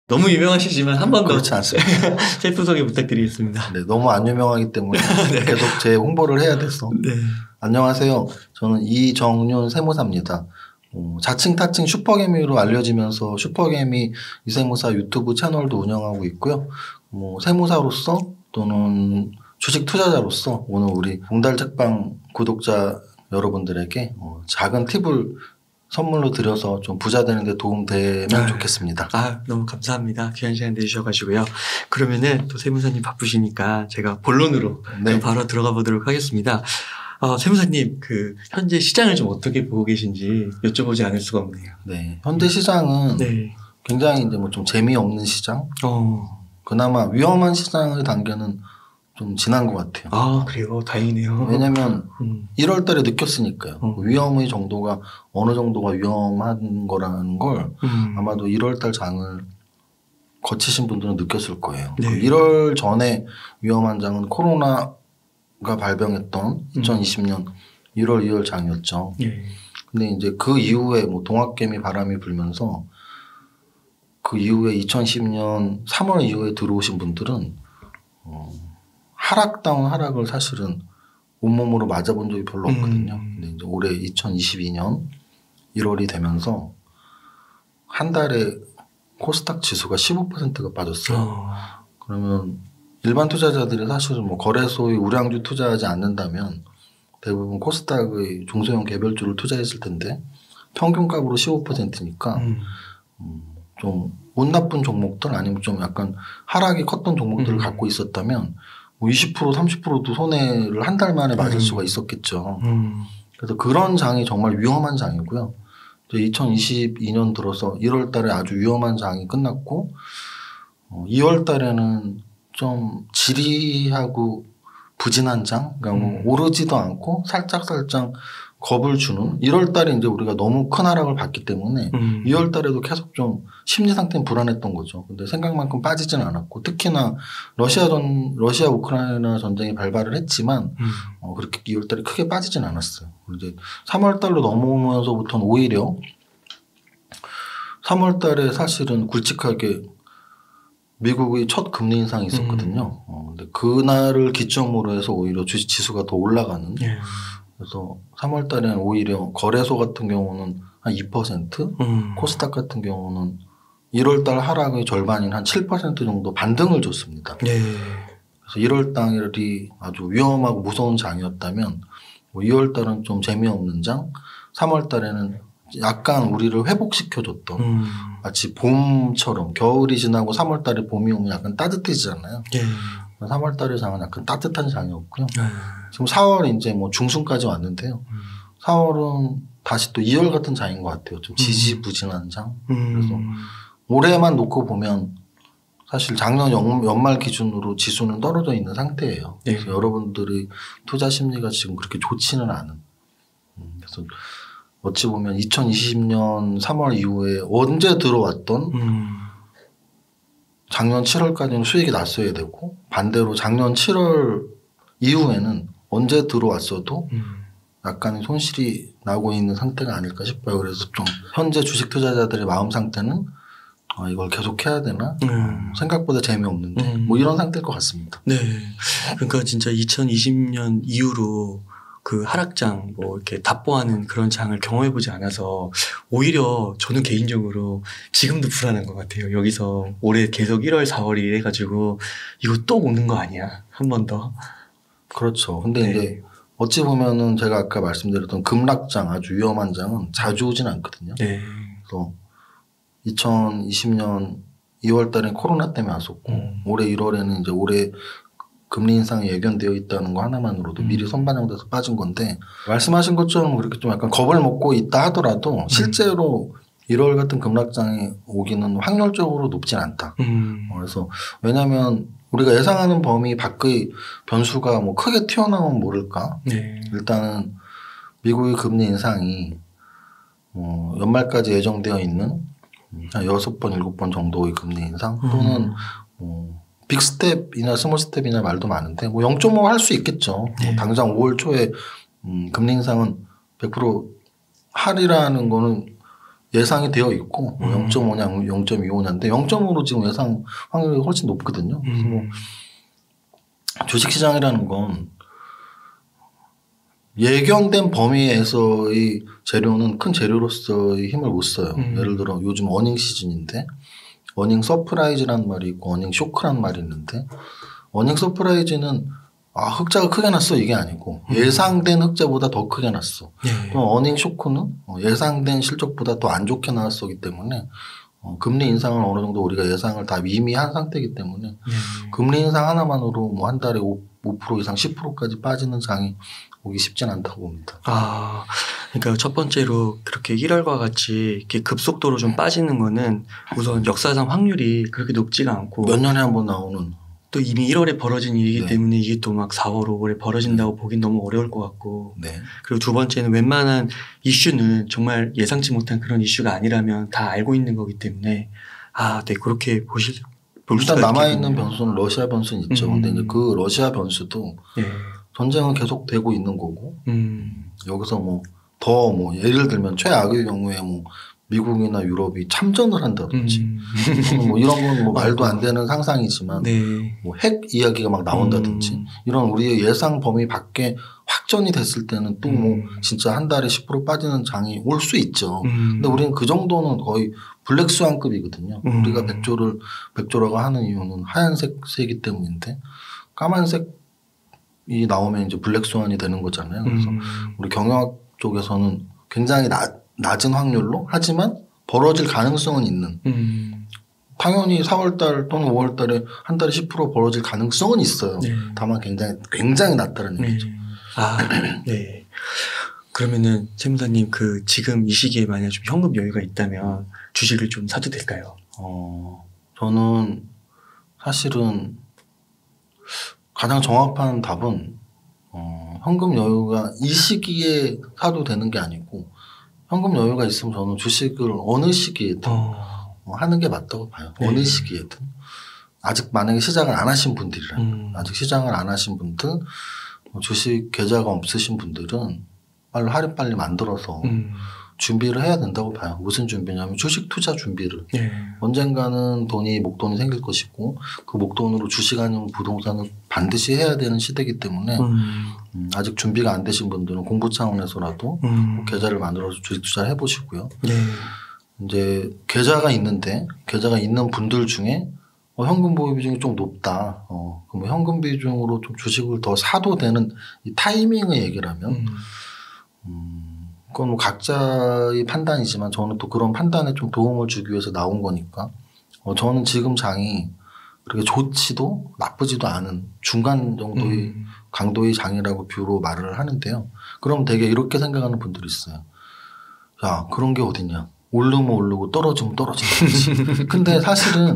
너무 유명하시지만 한 번 더 그렇지 않습니다. 셀프 소개 부탁드리겠습니다. 네, 너무 안 유명하기 때문에 네. 계속 제 홍보를 해야 돼서. 네. 안녕하세요. 저는 이정윤 세무사입니다. 자칭 타칭 슈퍼개미로 알려지면서 슈퍼개미 이세무사 유튜브 채널도 운영하고 있고요. 세무사로서 또는 주식 투자자로서 오늘 우리 봉달책방 구독자 여러분들에게 작은 팁을 선물로 드려서 좀 부자 되는데 도움되면 좋겠습니다. 너무 감사합니다. 귀한 시간 내주셔가지고요. 그러면은 또 세무사님 바쁘시니까 제가 본론으로 좀 바로 들어가 보도록 하겠습니다. 세무사님, 현재 시장을 좀 어떻게 보고 계신지 여쭤보지 않을 수가 없네요. 네. 현재 시장은 굉장히 이제 좀 재미없는 시장? 그나마 위험한 시장의 단계는 좀 지난 것 같아요. 그래요? 다행이네요. 왜냐면 1월 달에 느꼈으니까요. 위험의 정도가 어느 정도가 위험한 거라는 걸 아마도 1월 달 장을 거치신 분들은 느꼈을 거예요. 네. 1월 전에 위험한 장은 코로나가 발병했던 2020년 1월 2월 장이었죠. 근데 이제 그 이후에 동학개미 바람이 불면서 그 이후에 2010년 3월 이후에 들어오신 분들은 하락다운 하락을 사실은 온몸으로 맞아본 적이 별로 없거든요. 근데 이제 올해 2022년 1월이 되면서 한 달에 코스닥 지수가 15%가 빠졌어요. 그러면 일반 투자자들이 사실은 거래소의 우량주 투자하지 않는다면 대부분 코스닥의 중소형 개별주를 투자했을 텐데 평균값으로 15%니까 좀 운 나쁜 종목들 아니면 좀 약간 하락이 컸던 종목들을 갖고 있었다면 20% 30%도 손해를 한 달 만에 맞을 수가 있었겠죠. 그래서 그런 장이 정말 위험한 장이고요. 2022년 들어서 1월 달에 아주 위험한 장이 끝났고 2월 달에는 좀 지리하고 부진한 장, 그러니까 오르지도 않고 살짝살짝 겁을 주는 1월 달에 이제 우리가 너무 큰 하락을 봤기 때문에 2월 달에도 계속 좀 심리 상태는 불안했던 거죠. 근데 생각만큼 빠지진 않았고 특히나 러시아 우크라이나 전쟁이 발발을 했지만 그렇게 2월 달에 크게 빠지진 않았어요. 이제 3월 달로 넘어오면서부터는 오히려 3월 달에 사실은 굵직하게 미국의 첫 금리 인상이 있었거든요. 근데 그날을 기점으로 해서 오히려 주식 지수가 더 올라가는. 그래서 3월 달에는 오히려 거래소 같은 경우는 한 2%, 코스닥 같은 경우는 1월 달 하락의 절반인 한 7% 정도 반등을 줬습니다. 그래서 1월 달이 아주 위험하고 무서운 장이었다면 2월 달은 좀 재미없는 장, 3월 달에는 약간 우리를 회복시켜줬던 마치 봄처럼 겨울이 지나고 3월 달에 봄이 오면 약간 따뜻해지잖아요. 3월 달의 장은 약간 따뜻한 장이었고요. 지금 4월 이제 중순까지 왔는데요. 4월은 다시 또 2월 같은 장인 것 같아요. 좀 지지부진한 장. 그래서 올해만 놓고 보면 사실 작년 연말 기준으로 지수는 떨어져 있는 상태예요. 그래서 여러분들의 투자 심리가 지금 그렇게 좋지는 않은. 그래서 어찌 보면 2020년 3월 이후에 언제 들어왔던 작년 7월까지는 수익이 났어야 되고 반대로 작년 7월 이후에는 언제 들어왔어도 약간의 손실이 나고 있는 상태가 아닐까 싶어요. 그래서 좀 현재 주식 투자자들의 마음 상태는 이걸 계속 해야 되나? 생각보다 재미없는데 이런 상태일 것 같습니다. 네. 그러니까 진짜 2020년 이후로 그 하락장 이렇게 답보하는 그런 장을 경험해보지 않아서 오히려 저는 개인적으로 지금도 불안한 것 같아요. 여기서 올해 계속 1월 4월이 해가지고 이거 또 오는 거 아니야? 한 번 더. 그렇죠. 근데 이제 어찌 보면은 제가 아까 말씀드렸던 급락장 아주 위험한 장은 자주 오진 않거든요. 그래서 2020년 2월 달에 코로나 때문에 왔었고 올해 1월에는 이제 올해 금리 인상이 예견되어 있다는 거 하나만으로도 미리 선반영돼서 빠진 건데 말씀하신 것처럼 그렇게 좀 약간 겁을 먹고 있다 하더라도 실제로 1월 같은 급락장이 오기는 확률적으로 높진 않다. 그래서 왜냐하면 우리가 예상하는 범위 밖의 변수가 크게 튀어나오면 모를까. 일단은 미국의 금리 인상이 연말까지 예정되어 있는 한 6번, 7번 정도의 금리 인상 또는 빅스텝이나 스몰스텝이나 말도 많은데 0.5 할 수 있겠죠. 당장 5월 초에 금리 인상은 100% 할이라는 거는 예상이 되어 있고 0.5냐 0.25냐인데 0.5로 지금 예상 확률이 훨씬 높거든요. 그래서 뭐 주식시장이라는 건 예견된 범위에서의 재료는 큰 재료로서의 힘을 못 써요. 예를 들어 요즘 어닝 시즌인데 어닝 서프라이즈라는 말이 있고 어닝 쇼크라는 말이 있는데 어닝 서프라이즈는 흑자가 크게 났어 이게 아니고 예상된 흑자보다 더 크게 났어. 또 어닝 쇼크는 예상된 실적보다 더 안 좋게 나왔었기 때문에 금리 인상을 어느 정도 우리가 예상을 다 이미 한 상태이기 때문에 금리 인상 하나만으로 뭐 한 달에 5% 이상 10%까지 빠지는 장이 오기 쉽진 않다고 봅니다. 그러니까 첫 번째로 그렇게 1월과 같이 이렇게 급속도로 좀 빠지는 거는 우선 역사상 확률이 그렇게 높지가 않고 몇 년에 한 번 나오는 또 이미 1월에 벌어진 일이기 네. 때문에 이게 또 막 4월, 5월에 벌어진다고 보긴 너무 어려울 것 같고 네. 그리고 두 번째는 웬만한 이슈는 정말 예상치 못한 그런 이슈가 아니라면 다 알고 있는 거기 때문에 네 그렇게 볼 일단 수가 남아있는 있겠군요. 변수는 러시아 변수는 있죠. 근데 이제 그 러시아 변수도 전쟁은 계속 되고 있는 거고 여기서 예를 들면 최악의 경우에 미국이나 유럽이 참전을 한다든지 이런 건 말도 안 되는 상상이지만 핵 이야기가 막 나온다든지 이런 우리의 예상 범위 밖에 확전이 됐을 때는 또 진짜 한 달에 10% 빠지는 장이 올 수 있죠. 근데 우리는 그 정도는 거의 블랙스완급이거든요. 우리가 백조라고 하는 이유는 하얀색 새이기 때문인데 까만색이 나오면 이제 블랙스완이 되는 거잖아요. 그래서 우리 경영학 쪽에서는 굉장히 낮은 확률로 하지만 벌어질 가능성은 있는 당연히 4월달 또는 5월달에 한 달에 10% 벌어질 가능성은 있어요. 다만 굉장히 낮다는 얘기죠. 네. 그러면은 세무사님 지금 이 시기에 만약 좀 현금 여유가 있다면 주식을 좀 사도 될까요? 저는 사실은 가장 정확한 답은 현금 여유가 이 시기에 사도 되는 게 아니고 현금 여유가 있으면 저는 주식을 어느 시기에든 하는 게 맞다고 봐요. 어느 시기에든. 아직 만약에 시작을 안 하신 분들이라면 아직 시작을 안 하신 분들 주식 계좌가 없으신 분들은 빨리 만들어서 준비를 해야 된다고 봐요. 무슨 준비냐면 주식 투자 준비를. 언젠가는 목돈이 생길 것이고 그 목돈으로 주식 아니면 부동산을 반드시 해야 되는 시대이기 때문에 아직 준비가 안 되신 분들은 공부 차원에서라도 계좌를 만들어서 주식 투자를 해보시고요. 이제 계좌가 있는 분들 중에 현금 보유 비중이 좀 높다. 그럼 현금 비중으로 좀 주식을 더 사도 되는 이 타이밍의 얘기라면 그건 각자의 판단이지만 저는 또 그런 판단에 좀 도움을 주기 위해서 나온 거니까 저는 지금 장이 그렇게 좋지도 나쁘지도 않은 중간 정도의 강도의 장이라고 뷰로 말을 하는데요. 그럼 되게 이렇게 생각하는 분들이 있어요. 야, 그런 게 어딨냐. 오르면 오르고 떨어지면 떨어지는 거지. 근데 사실은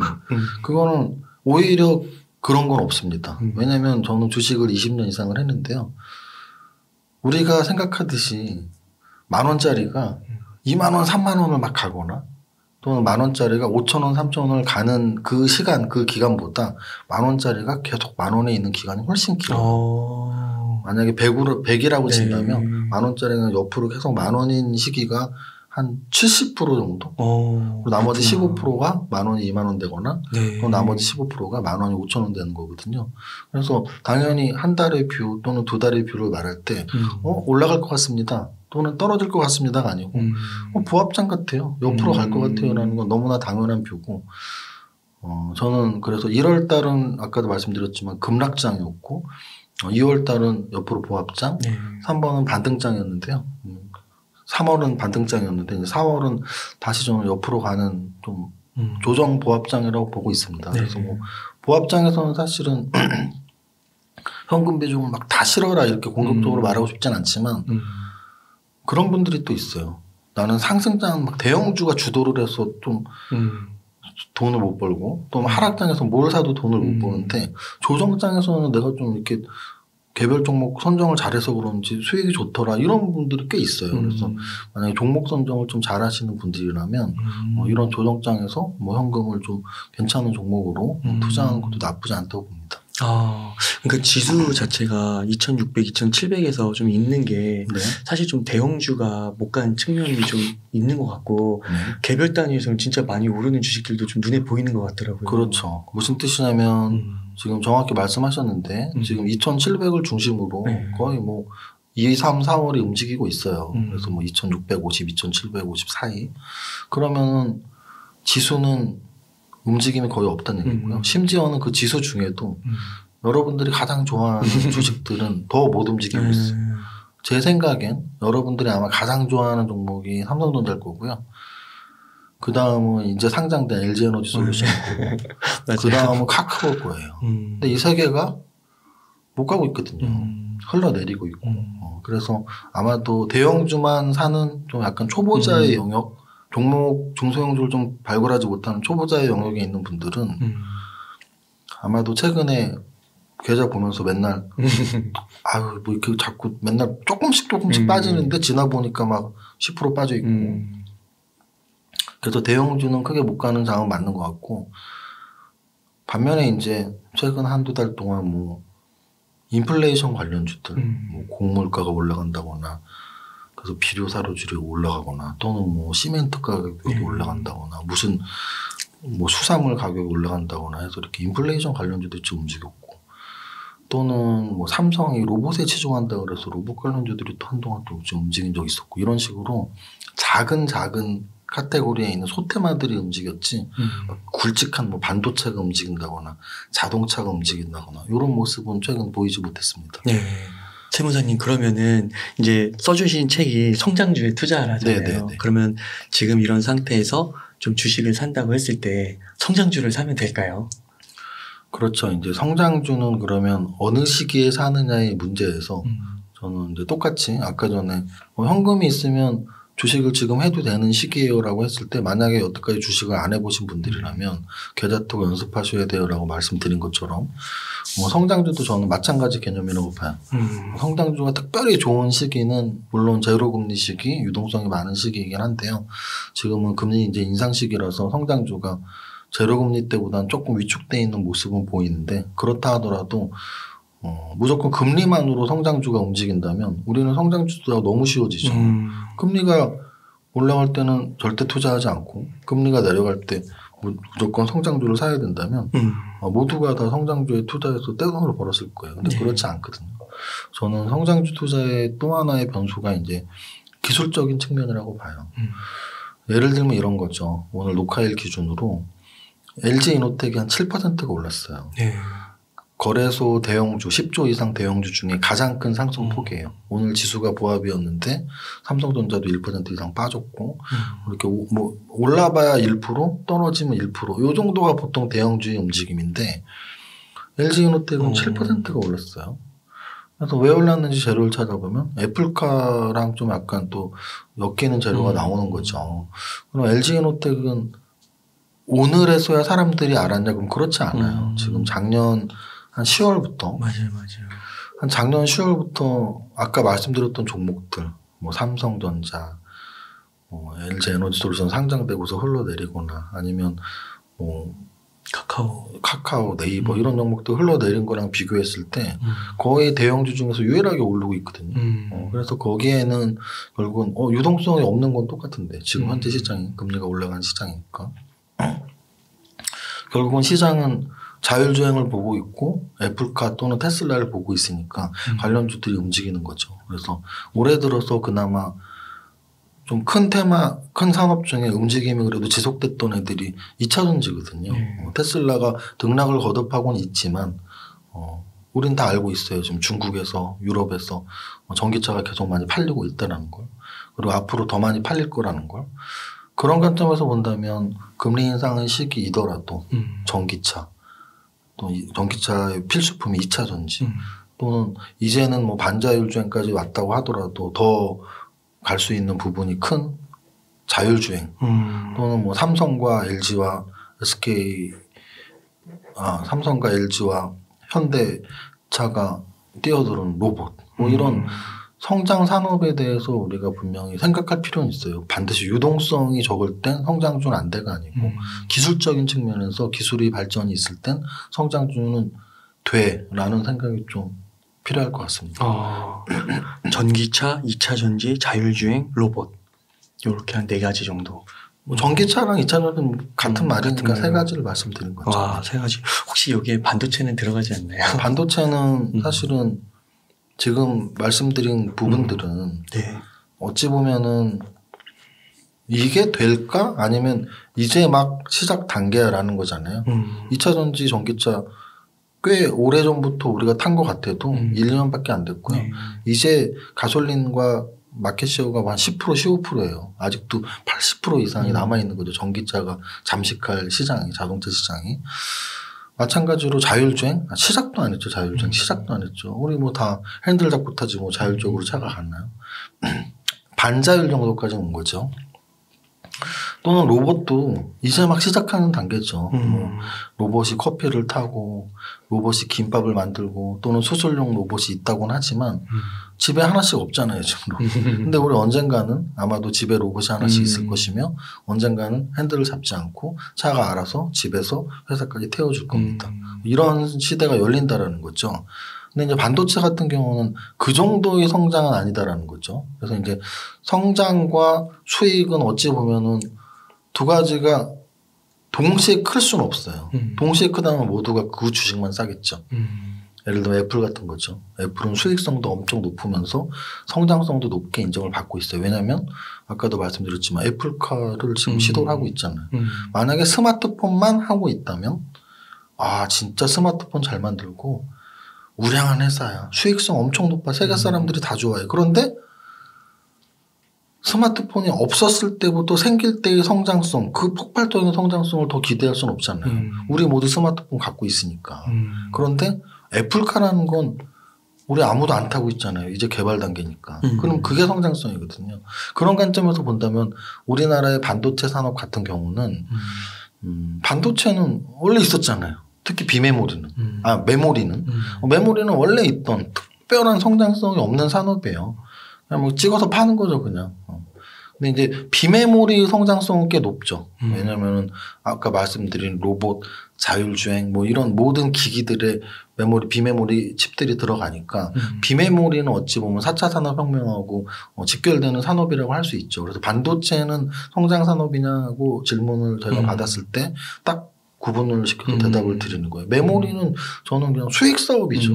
그거는 오히려 그런 건 없습니다. 왜냐하면 저는 주식을 20년 이상을 했는데요. 우리가 생각하듯이 10,000원짜리가 20,000원, 30,000원을 막 가거나 또는 10,000원짜리가 5,000원, 3,000원을 가는 그 시간, 그 기간보다 10,000원짜리가 계속 10,000원에 있는 기간이 훨씬 길어요. 만약에 100이라고 친다면 10,000원짜리는 옆으로 계속 10,000원인 시기가 한 70% 정도? 그리고 나머지 15%가 10,000원이 20,000원 되거나 또 나머지 15%가 10,000원이 5,000원 되는 거거든요. 그래서 당연히 한 달의 뷰 또는 두 달의 뷰를 말할 때 올라갈 것 같습니다. 또는 떨어질 것 같습니다가 아니고 보합장 같아요. 옆으로 갈 것 같아요 라는 건 너무나 당연한 뷰고 저는 그래서 1월 달은 아까도 말씀드렸지만 급락장이었고 2월 달은 옆으로 보합장 3번은 반등장이었는데요. 3월은 반등장이었는데 이제 4월은 다시 좀 옆으로 가는 좀 조정 보합장이라고 보고 있습니다. 그래서 보합장에서는 사실은 현금 비중을 막 다 실어라 이렇게 공격적으로 말하고 싶진 않지만 그런 분들이 또 있어요. 나는 상승장 막 대형주가 주도를 해서 좀 돈을 못 벌고 또 하락장에서 뭘 사도 돈을 못 버는데 조정장에서는 내가 좀 이렇게 개별 종목 선정을 잘해서 그런지 수익이 좋더라 이런 분들이 꽤 있어요. 그래서 만약에 종목 선정을 좀 잘하시는 분들이라면 이런 조정장에서 현금을 좀 괜찮은 종목으로 투자하는 것도 나쁘지 않다고 봅니다. 그러니까 지수 자체가 2,600, 2,700에서 좀 있는 게 네. 사실 좀 대형주가 못 간 측면이 좀 있는 것 같고 네. 개별 단위에서는 진짜 많이 오르는 주식들도 좀 눈에 보이는 것 같더라고요. 그렇죠. 무슨 뜻이냐면 지금 정확히 말씀하셨는데 지금 2,700을 중심으로 네. 거의 뭐 2, 3, 4월이 움직이고 있어요. 그래서 뭐 2,650, 2,750 사이. 그러면 지수는 움직임이 거의 없다는 얘기고요. 심지어는 그 지수 중에도 여러분들이 가장 좋아하는 주식들은 더 못 움직이고 있어요. 제 생각엔 여러분들이 아마 가장 좋아하는 종목이 삼성전자일 거고요. 그 다음은 이제 상장된 LG에너지 솔루션이고, 그 다음은 카카오일 거예요. 근데 이 세 개가 못 가고 있거든요. 흘러내리고 있고. 그래서 아마도 대형주만 사는 좀 약간 초보자의 영역, 종목, 중소형주를 좀 발굴하지 못하는 초보자의 영역에 있는 분들은 아마도 최근에 계좌 보면서 맨날 아유 뭐 이렇게 자꾸 맨날 조금씩 빠지는데 지나 보니까 막 10% 빠져 있고 그래서 대형주는 크게 못 가는 장은 맞는 것 같고 반면에 이제 최근 한두 달 동안 뭐 인플레이션 관련주들 뭐 곡물가가 올라간다거나 그래서 비료 사료주들이 올라가거나 또는 뭐 시멘트 가격이 올라간다거나 무슨 뭐 수산물 가격이 올라간다거나 해서 이렇게 인플레이션 관련주들이 좀 움직였고 또는 뭐 삼성이 로봇에 치중한다 그래서 로봇 관련주들이 또 한동안 또 좀 움직인 적이 있었고 이런 식으로 작은 카테고리에 있는 소테마들이 움직였지 굵직한 뭐 반도체가 움직인다거나 자동차가 움직인다거나 이런 모습은 최근 보이지 못했습니다. 네. 세무사님 그러면은 이제 써주신 책이 성장주에 투자를 하잖아요. 네네네. 그러면 지금 이런 상태에서 좀 주식을 산다고 했을 때 성장주를 사면 될까요? 그렇죠. 이제 성장주는 그러면 어느 시기에 사느냐의 문제에서 저는 이제 똑같이 아까 전에 현금이 있으면 주식을 지금 해도 되는 시기예요라고 했을 때 만약에 여태까지 주식을 안 해보신 분들이라면 계좌 투자 연습하셔야 돼요라고 말씀드린 것처럼 성장주도 저는 마찬가지 개념이라고 봐요. 성장주가 특별히 좋은 시기는 물론 제로금리 시기, 유동성이 많은 시기이긴 한데요. 지금은 금리 이제 인상 시기라서 성장주가 제로금리 때보다는 조금 위축되어 있는 모습은 보이는데 그렇다 하더라도 무조건 금리만으로 성장주가 움직인다면 우리는 성장주가 너무 쉬워지죠. 금리가 올라갈 때는 절대 투자하지 않고 금리가 내려갈 때 무조건 성장주를 사야 된다면 모두가 다 성장주에 투자해서 떼돈을 벌었을 거예요. 근데 그렇지 않거든요. 저는 성장주 투자의 또 하나의 변수가 이제 기술적인 측면이라고 봐요. 예를 들면 이런 거죠. 오늘 녹화일 기준으로 LG이노텍이 한 7%가 올랐어요. 네. 거래소 대형주 10조 이상 대형주 중에 가장 큰 상승폭이에요. 오늘 지수가 보합이었는데 삼성전자도 1% 이상 빠졌고 이렇게 뭐 올라봐야 1% 떨어지면 1% 이 정도가 보통 대형주의 움직임인데 LG이노텍은 7%가 올랐어요. 그래서 왜 올랐는지 재료를 찾아보면 애플카랑 좀 약간 또 엮이는 재료가 나오는 거죠. 그럼 LG이노텍은 오늘에서야 사람들이 알았냐? 그럼 그렇지 않아요. 지금 작년 한 10월부터. 맞아요. 한 작년 10월부터 아까 말씀드렸던 종목들, 뭐 삼성전자, LG에너지솔루션 상장되고서 흘러내리거나 아니면 뭐 카카오, 네이버 이런 종목들 흘러내린 거랑 비교했을 때 거의 대형주 중에서 유일하게 오르고 있거든요. 그래서 거기에는 결국은 유동성이 없는 건 똑같은데 지금 현재 시장이 금리가 올라간 시장이니까. 결국은 시장은 자율주행을 보고 있고 애플카 또는 테슬라를 보고 있으니까 관련주들이 움직이는 거죠. 그래서 올해 들어서 그나마 좀 큰 테마, 큰 산업 중에 움직임이 그래도 지속됐던 애들이 2차전지거든요. 테슬라가 등락을 거듭하고는 있지만 우린 다 알고 있어요. 지금 중국에서 유럽에서 전기차가 계속 많이 팔리고 있다는 걸. 그리고 앞으로 더 많이 팔릴 거라는 걸. 그런 관점에서 본다면 금리 인상의 시기이더라도 전기차 또 전기차의 필수품이 2차 전지 또는 이제는 뭐 반자율주행까지 왔다고 하더라도 더 갈 수 있는 부분이 큰 자율주행 또는 뭐 삼성과 LG와 현대차가 뛰어드는 로봇 뭐 이런 성장 산업에 대해서 우리가 분명히 생각할 필요는 있어요. 반드시 유동성이 적을 땐 성장주는 안돼가 아니고 기술적인 측면에서 기술의 발전이 있을 땐 성장주는 돼라는 생각이 좀 필요할 것 같습니다. 전기차, 2차 전지, 자율주행, 로봇 이렇게 한 4가지 정도. 뭐 전기차랑 2차 전지는 같은 말이니까 같은 3가지를 말씀드린 거죠. 와, 3가지. 혹시 여기에 반도체는 들어가지 않나요? 반도체는 사실은 지금 말씀드린 부분들은 네. 어찌 보면은 이게 될까? 아니면 이제 막 시작 단계라는 거잖아요. 2차 전지 전기차 꽤 오래전부터 우리가 탄 것 같아도 1, 2년밖에 안 됐고요. 네. 이제 가솔린과 마켓시어가 한 10%, 15%예요. 아직도 80% 이상이 남아있는 거죠. 전기차가 잠식할 시장이, 자동차 시장이. 마찬가지로 자율주행? 시작도 안 했죠. 자율주행. 시작도 안 했죠. 우리 뭐 다 핸들 잡고 타지 뭐 자율적으로 차가 갔나요? 반자율 정도까지 온 거죠. 또는 로봇도 이제 막 시작하는 단계죠. 뭐 로봇이 커피를 타고 로봇이 김밥을 만들고 또는 수술용 로봇이 있다고는 하지만 집에 하나씩 없잖아요. 지금. 근데 우리 언젠가는 아마도 집에 로봇이 하나씩 있을 것이며 언젠가는 핸들을 잡지 않고 차가 알아서 집에서 회사까지 태워줄 겁니다. 이런 시대가 열린다라는 거죠. 근데 이제 반도체 같은 경우는 그 정도의 성장은 아니다라는 거죠. 그래서 이제 성장과 수익은 어찌 보면은 두 가지가 동시에 클 수는 없어요. 동시에 크다면 모두가 그 주식만 싸겠죠. 예를 들면 애플 같은 거죠. 애플은 수익성도 엄청 높으면서 성장성도 높게 인정을 받고 있어요. 왜냐하면 아까도 말씀드렸지만 애플카를 지금 시도를 하고 있잖아요. 만약에 스마트폰만 하고 있다면 아 진짜 스마트폰 잘 만들고 우량한 회사야. 수익성 엄청 높아. 세계 사람들이 다 좋아해. 그런데 스마트폰이 없었을 때부터 생길 때의 성장성, 그 폭발적인 성장성을 더 기대할 수는 없잖아요. 우리 모두 스마트폰 갖고 있으니까. 그런데 애플카라는 건 우리 아무도 안 타고 있잖아요. 이제 개발 단계니까. 그럼 그게 성장성이거든요. 그런 관점에서 본다면 우리나라의 반도체 산업 같은 경우는 반도체는 원래 있었잖아요. 특히 비메모리는. 메모리는. 메모리는 원래 있던 특별한 성장성이 없는 산업이에요. 그냥 뭐 찍어서 파는 거죠, 그냥. 근데 이제 비메모리 성장성은 꽤 높죠. 왜냐면은 아까 말씀드린 로봇, 자율주행 뭐 이런 모든 기기들의 비메모리 칩들이 들어가니까 비메모리는 어찌 보면 4차 산업혁명하고 직결되는 산업이라고 할 수 있죠. 그래서 반도체는 성장 산업이냐고 질문을 저희가 받았을 때 딱 구분을 시켜서 대답을 드리는 거예요. 메모리는 저는 그냥 수익 사업이죠.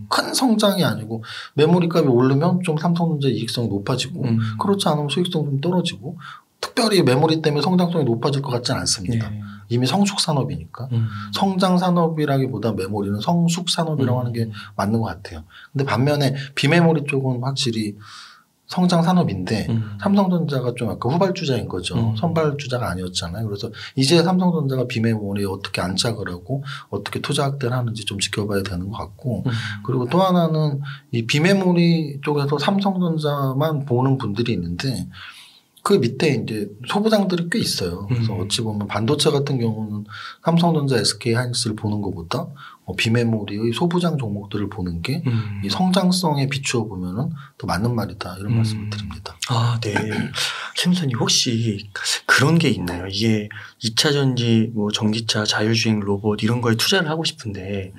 큰 성장이 아니고 메모리 값이 오르면 좀 삼성전자 이익성이 높아지고 그렇지 않으면 수익성 좀 떨어지고 특별히 메모리 때문에 성장성이 높아질 것 같지는 않습니다. 네. 이미 성숙 산업이니까 성장 산업이라기보다 메모리는 성숙 산업이라고 하는 게 맞는 것 같아요. 근데 반면에 비메모리 쪽은 확실히 성장 산업인데 삼성전자가 좀 약간 후발주자인 거죠. 선발주자가 아니었잖아요. 그래서 이제 삼성전자가 비메모리에 어떻게 안착을 하고 어떻게 투자 확대를 하는지 좀 지켜봐야 되는 것 같고 그리고 또 하나는 이 비메모리 쪽에서 삼성전자만 보는 분들이 있는데 그 밑에 이제 소부장들이 꽤 있어요. 그래서 어찌 보면 반도체 같은 경우는 삼성전자, SK하이닉스를 보는 것보다 비메모리의 소부장 종목들을 보는 게 이 성장성에 비추어 보면은 더 맞는 말이다 이런 말씀을 드립니다. 아, 네. 김선님 혹시 그런 게 있나요? 이게 2차 전지, 뭐 전기차, 자율주행 로봇 이런 거에 투자를 하고 싶은데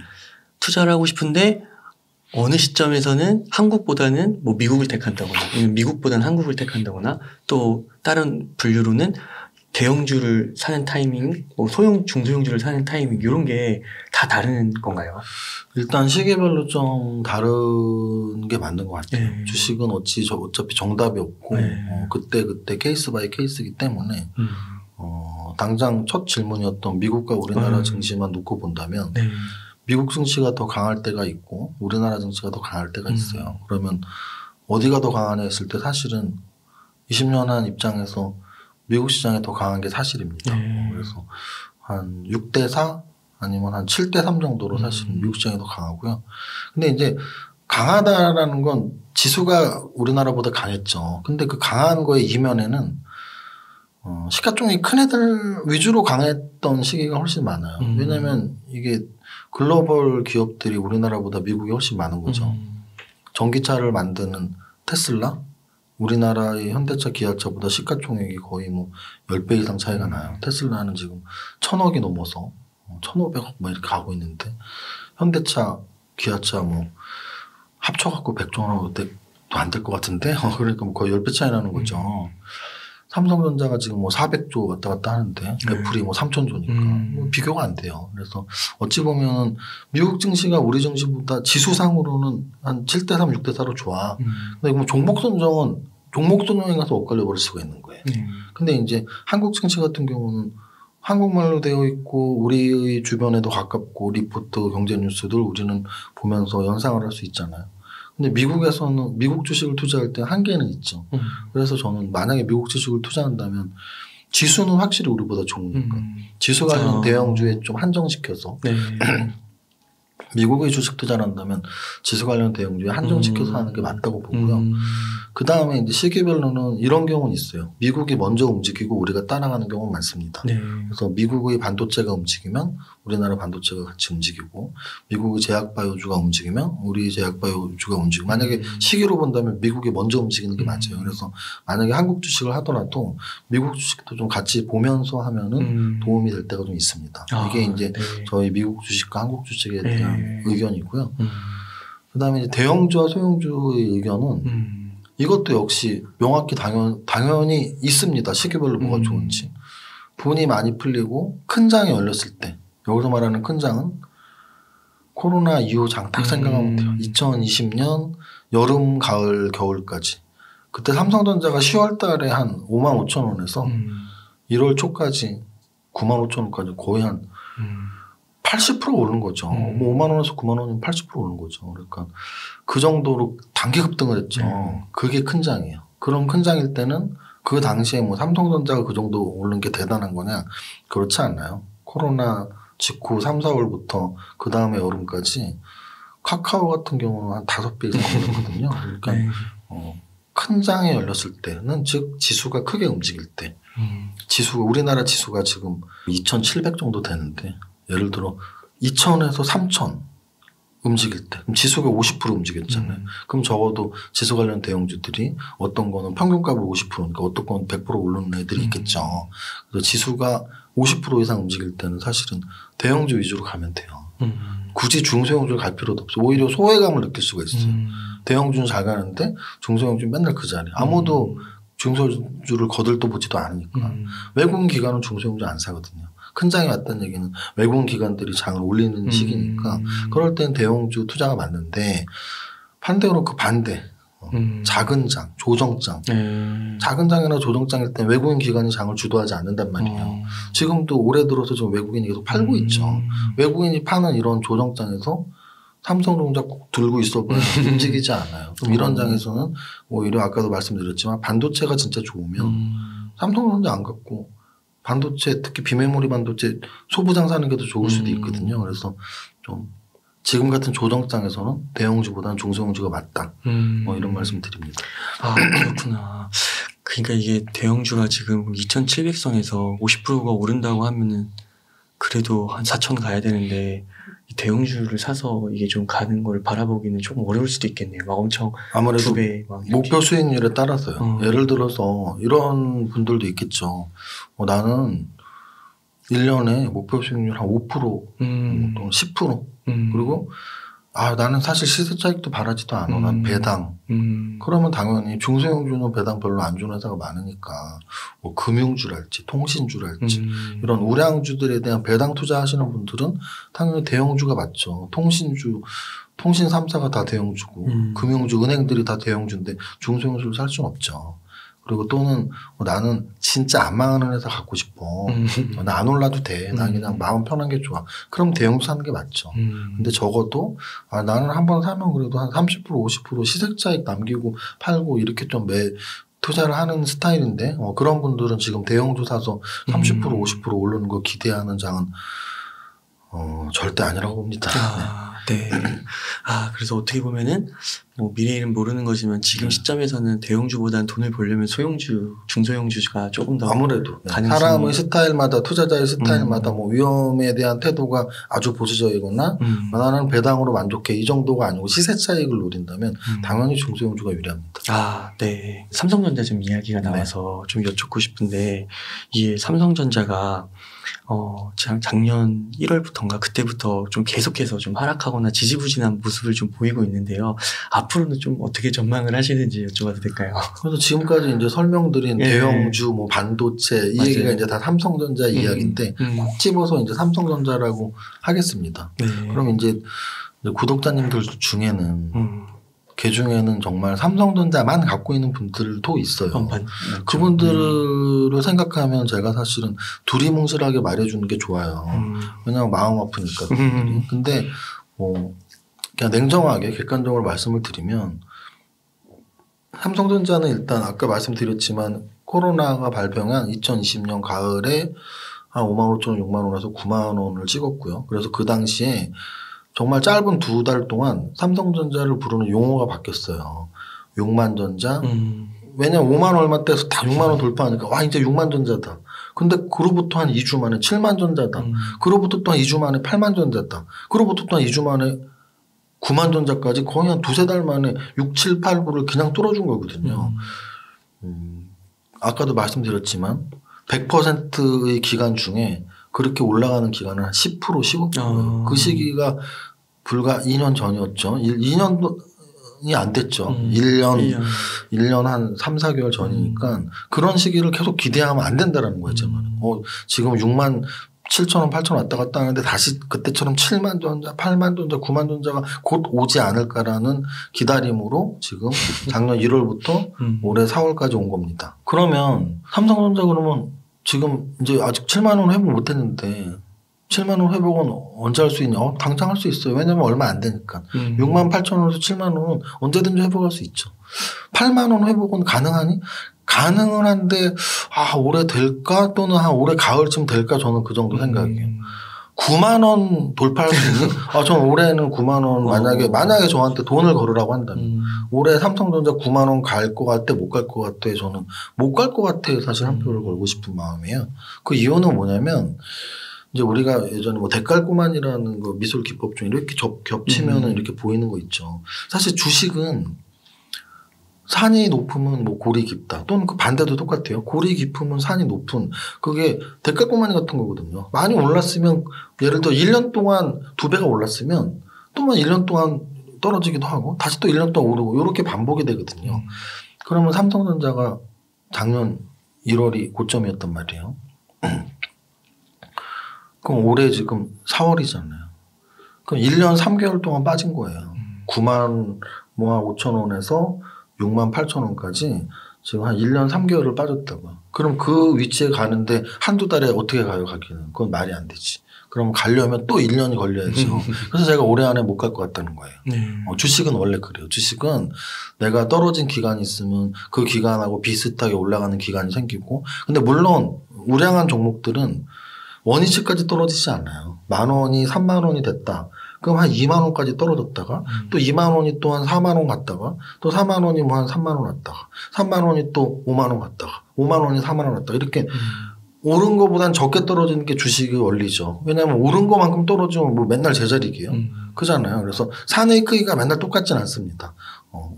어느 시점에서는 한국보다는 뭐 미국을 택한다거나 아니면 미국보다는 한국을 택한다거나 또 다른 분류로는 대형주를 사는 타이밍, 뭐 중소형주를 사는 타이밍 이런 게 다 다른 건가요? 일단 시기별로 좀 다른 게 맞는 것 같아요. 네. 주식은 어차피 정답이 없고 그때 케이스 바이 케이스이기 때문에 당장 첫 질문이었던 미국과 우리나라 증시만 놓고 본다면 네. 미국 증시가 더 강할 때가 있고 우리나라 증시가 더 강할 때가 있어요. 그러면 어디가 더 강하냐 했을 때 사실은 20년 한 입장에서 미국 시장이 더 강한 게 사실입니다. 그래서 한 6대4 아니면 한 7대3 정도로 사실은 미국 시장이 더 강하고요. 근데 이제 강하다라는 건 지수가 우리나라보다 강했죠. 근데 그 강한 거의 이면에는 시가총액이 큰 애들 위주로 강했던 시기가 훨씬 많아요. 왜냐하면 이게 글로벌 기업들이 우리나라보다 미국이 훨씬 많은 거죠. 전기차를 만드는 테슬라, 우리나라의 현대차, 기아차보다 시가총액이 거의 뭐 10배 이상 차이가 나요. 테슬라는 지금 1,000억이 넘어서 1,500억 뭐 이렇게 가고 있는데 현대차, 기아차 뭐 합쳐갖고 100조 원도 안 될 것 같은데 그러니까 뭐 거의 10배 차이 나는 거죠. 삼성전자가 지금 뭐 400조 왔다 갔다 하는데 애플이 뭐 3,000조니까 뭐 비교가 안 돼요. 그래서 어찌 보면 미국 증시가 우리 증시보다 지수상으로는 한 7대3, 6대4로 좋아. 근데 뭐 종목 선정에 가서 엇갈려 버릴 수가 있는 거예요. 근데 이제 한국 증시 같은 경우는 한국말로 되어 있고 우리의 주변에도 가깝고 리포트, 경제 뉴스들 우리는 보면서 연상을 할 수 있잖아요. 근데 미국에서는 미국 주식을 투자할 때 한계는 있죠. 그래서 저는 만약에 미국 주식을 투자한다면 지수는 확실히 우리보다 좋으니까 지수 관련 대형주에 좀 한정시켜서 네. 미국의 주식 투자를 한다면 지수 관련 대형주에 한정시켜서 하는 게 맞다고 보고요. 그 다음에 이제 시기별로는 이런 경우는 있어요. 미국이 먼저 움직이고 우리가 따라가는 경우는 많습니다. 네. 그래서 미국의 반도체가 움직이면 우리나라 반도체가 같이 움직이고 미국의 제약바이오주가 움직이면 우리 제약바이오주가 움직이고 만약에 시기로 본다면 미국이 먼저 움직이는 게 맞아요. 그래서 만약에 한국 주식을 하더라도 미국 주식도 좀 같이 보면서 하면은 도움이 될 때가 좀 있습니다. 이게 이제 저희 미국 주식과 한국 주식에 대한 의견이고요. 그 다음에 이제 대형주와 소형주의 의견은 이것도 역시 명확히 당연히 있습니다. 시기별로 뭐가 좋은지. 돈이 많이 풀리고 큰 장이 열렸을 때 여기서 말하는 큰 장은 코로나 이후 장 딱 생각하면 돼요. 2020년 여름, 가을, 겨울까지. 그때 삼성전자가 10월 달에 한 5만 5천 원에서 1월 초까지 9만 5천 원까지 거의 한 80% 오른 거죠. 뭐 5만 원에서 9만 원이면 80% 오른 거죠. 그러니까 그 정도로 단기 급등을 했죠. 그게 큰 장이에요. 그런 큰 장일 때는 그 당시에 뭐 삼성전자가 그 정도 오른 게 대단한 거냐? 그렇지 않나요? 코로나 직후 3, 4월부터 그 다음에 여름까지 카카오 같은 경우는 한 5배 이상 올랐거든요. 그러니까 큰 장이 열렸을 때는 즉 지수가 크게 움직일 때 지수가 우리나라 지수가 지금 2,700 정도 되는데 예를 들어 2,000에서 3,000 움직일 때 그럼 지수가 50% 움직였잖아요. 그럼 적어도 지수 관련 대형주들이 어떤 거는 평균값을 50%니까 어떤 거는 100% 오르는 애들이 있겠죠. 그래서 지수가 50% 이상 움직일 때는 사실은 대형주 위주로 가면 돼요. 굳이 중소형주를 갈 필요도 없어. 오히려 소외감을 느낄 수가 있어요. 대형주는 잘 가는데 중소형주는 맨날 그 자리에. 아무도 중소형주를 거들떠 보지도 않으니까. 외국인 기관은 중소형주 안 사거든요. 큰 장이 왔다는 얘기는 외국인 기관들이 장을 올리는 시기니까 그럴 땐 대형주 투자가 맞는데 반대로 그 반대 작은 장, 조정장 작은 장이나 조정장일 때 외국인 기관이 장을 주도하지 않는단 말이에요. 지금도 올해 들어서 지금 외국인이 계속 팔고 있죠. 외국인이 파는 이런 조정장에서 삼성전자 꼭 들고 있어봐야 움직이지 않아요. 그럼 이런 장에서는 오히려 아까도 말씀드렸지만 반도체가 진짜 좋으면 삼성전자 안 갖고 반도체 특히 비메모리 반도체 소부장 사는 게 더 좋을 수도 있거든요. 그래서 좀 지금 같은 조정장에서는 대형주보다는 중소형주가 맞다. 뭐 이런 말씀 드립니다. 아 그렇구나. 그러니까 이게 대형주가 지금 2,700선에서 50%가 오른다고 하면은 그래도 한 4,000 가야 되는데 이 대형주를 사서 이게 좀 가는 걸 바라보기는 조금 어려울 수도 있겠네요. 막 엄청 아무래도 2배 막 목표 수익률에 따라서요. 예를 들어서 이런 분들도 있겠죠. 나는 1년에 목표 수익률 한 5%, 또는 10%. 그리고 나는 사실 시세 차익도 바라지도 않아. 난 배당. 그러면 당연히 중소형주는 배당 별로 안 주는 회사가 많으니까 뭐 금융주랄지 통신주랄지 이런 우량주들에 대한 배당 투자하시는 분들은 당연히 대형주가 맞죠. 통신 3사가 다 대형주고 금융주, 은행들이 다 대형주인데 중소형주를 살 수는 없죠. 그리고 또는 나는 진짜 안 망하는 회사 갖고 싶어. 나 안 올라도 돼. 난 그냥 마음 편한 게 좋아. 그럼 대형주 사는 게 맞죠. 근데 적어도 나는 한번 사면 그래도 한 30%, 50% 시세 차익 남기고 팔고 이렇게 좀 투자를 하는 스타일인데 그런 분들은 지금 대형주 사서 30%, 50% 오르는 거 기대하는 장은 절대 아니라고 봅니다. 네. 그래서 어떻게 보면은 뭐 미래일은 모르는 거지만 지금 시점에서는 대형주보다는 돈을 벌려면 소형주, 중소형주가 조금 더 아무래도 사람의 스타일마다 투자자의 스타일마다 뭐 위험에 대한 태도가 아주 보수적이거나 나는 배당으로 만족해 이 정도가 아니고 시세 차익을 노린다면 당연히 중소형주가 유리합니다. 네. 삼성전자 좀 이야기가 나와서 좀 여쭙고 싶은데 이게 삼성전자가 작년 1월부터인가 그때부터 좀 계속해서 좀 하락하거나 지지부진한 모습을 좀 보이고 있는데요. 앞으로는 좀 어떻게 전망을 하시는지 여쭤봐도 될까요? 그래서 지금까지 이제 설명드린 예. 대형주, 뭐 반도체 이 맞아요. 얘기가 이제 다 삼성전자 이야기인데 콕 집어서 이제 삼성전자라고 하겠습니다. 네. 그럼 이제 구독자님들 중에는 그 중에는 정말 삼성전자만 갖고 있는 분들도 있어요. 그분들을 생각하면 제가 사실은 두리뭉실하게 말해주는 게 좋아요. 왜냐하면 마음 아프니까. 근데 뭐 그냥 냉정하게 객관적으로 말씀을 드리면 삼성전자는 일단 아까 말씀드렸지만 코로나가 발병한 2020년 가을에 한 5만 5천 원, 6만 원에서 9만 원을 찍었고요. 그래서 그 당시에 정말 짧은 2달 동안 삼성전자를 부르는 용어가 바뀌었어요. 6만 전자. 왜냐면 5만 얼마 때에서 다 6만 원 돌파하니까 와 이제 6만 전자다. 근데 그로부터 한 2주 만에 7만 전자다. 그로부터 또 한 2주 만에 8만 전자다. 그로부터 또 한 2주 만에 9만 전자까지 거의 한 2-3달 만에 6, 7, 8, 9를 그냥 뚫어준 거거든요. 아까도 말씀드렸지만 100%의 기간 중에 그렇게 올라가는 기간은 한 10%, 15%예요. 그 시기가 불과 2년 전이었죠. 2년이 안 됐죠. 1년 한 3, 4개월 전이니까 그런 시기를 계속 기대하면 안 된다라는 거예요. 제 말은. 지금 6만 7천 원, 8천 원 왔다 갔다 하는데 다시 그때처럼 7만 전자, 8만 전자, 9만 전자가 곧 오지 않을까라는 기다림으로 지금 작년 1월부터 올해 4월까지 온 겁니다. 그러면 삼성전자 그러면 지금 이제 아직 7만 원 회복 못 했는데 7만 원 회복은 언제 할 수 있냐? 당장 할 수 있어요. 왜냐면 얼마 안 되니까. 6만 8천 원에서 7만 원은 언제든지 회복할 수 있죠. 8만 원 회복은 가능하니? 가능은 한데 올해 될까? 또는 한 올해 가을쯤 될까? 저는 그 정도 생각이에요. 9만 원 돌파할 수 있는? 저는 올해는 9만 원 만약에 저한테 돈을 걸으라고 한다면 올해 삼성전자 9만 원 갈 것 같아? 못 갈 것 같아? 저는 못 갈 것 같아. 사실 한 표를 걸고 싶은 마음이에요. 그 이유는 뭐냐면 이제 우리가 예전에 뭐 대깔구만이라는 거 미술 기법 중에 이렇게 겹치면은 이렇게 보이는 거 있죠. 사실 주식은 산이 높으면 뭐 골이 깊다. 또는 그 반대도 똑같아요. 골이 깊으면 산이 높은 그게 대깔구만이 같은 거거든요. 많이 올랐으면 예를 들어 1년 동안 2배가 올랐으면 또만 1년 동안 떨어지기도 하고 다시 또 1년 동안 오르고 이렇게 반복이 되거든요. 그러면 삼성전자가 작년 1월이 고점이었단 말이에요. 그럼 올해 지금 4월이잖아요. 그럼 1년 3개월 동안 빠진 거예요. 9만 5천 원에서 6만 8천 원까지 지금 한 1년 3개월을 빠졌다고요. 그럼 그 위치에 가는데 한두 달에 어떻게 가요, 가기는. 그건 말이 안 되지. 그럼 가려면 또 1년이 걸려야죠. 그래서 제가 올해 안에 못 갈 것 같다는 거예요. 주식은 원래 그래요. 주식은 내가 떨어진 기간이 있으면 그 기간하고 비슷하게 올라가는 기간이 생기고 근데 물론 우량한 종목들은 원위치까지 떨어지지 않아요. 10,000원이 30,000원이 됐다. 그럼 한 2만 원까지 떨어졌다가 또 2만 원이 또 한 4만 원 갔다가 또 4만 원이 뭐 한 3만 원 갔다가 3만 원이 또 5만 원 갔다가 5만 원이 4만 원 갔다가 이렇게 오른 거보단 적게 떨어지는 게 주식의 원리죠. 왜냐하면 오른 거만큼 떨어지면 뭐 맨날 제자리기예요. 그잖아요. 그래서 산의 크기가 맨날 똑같진 않습니다.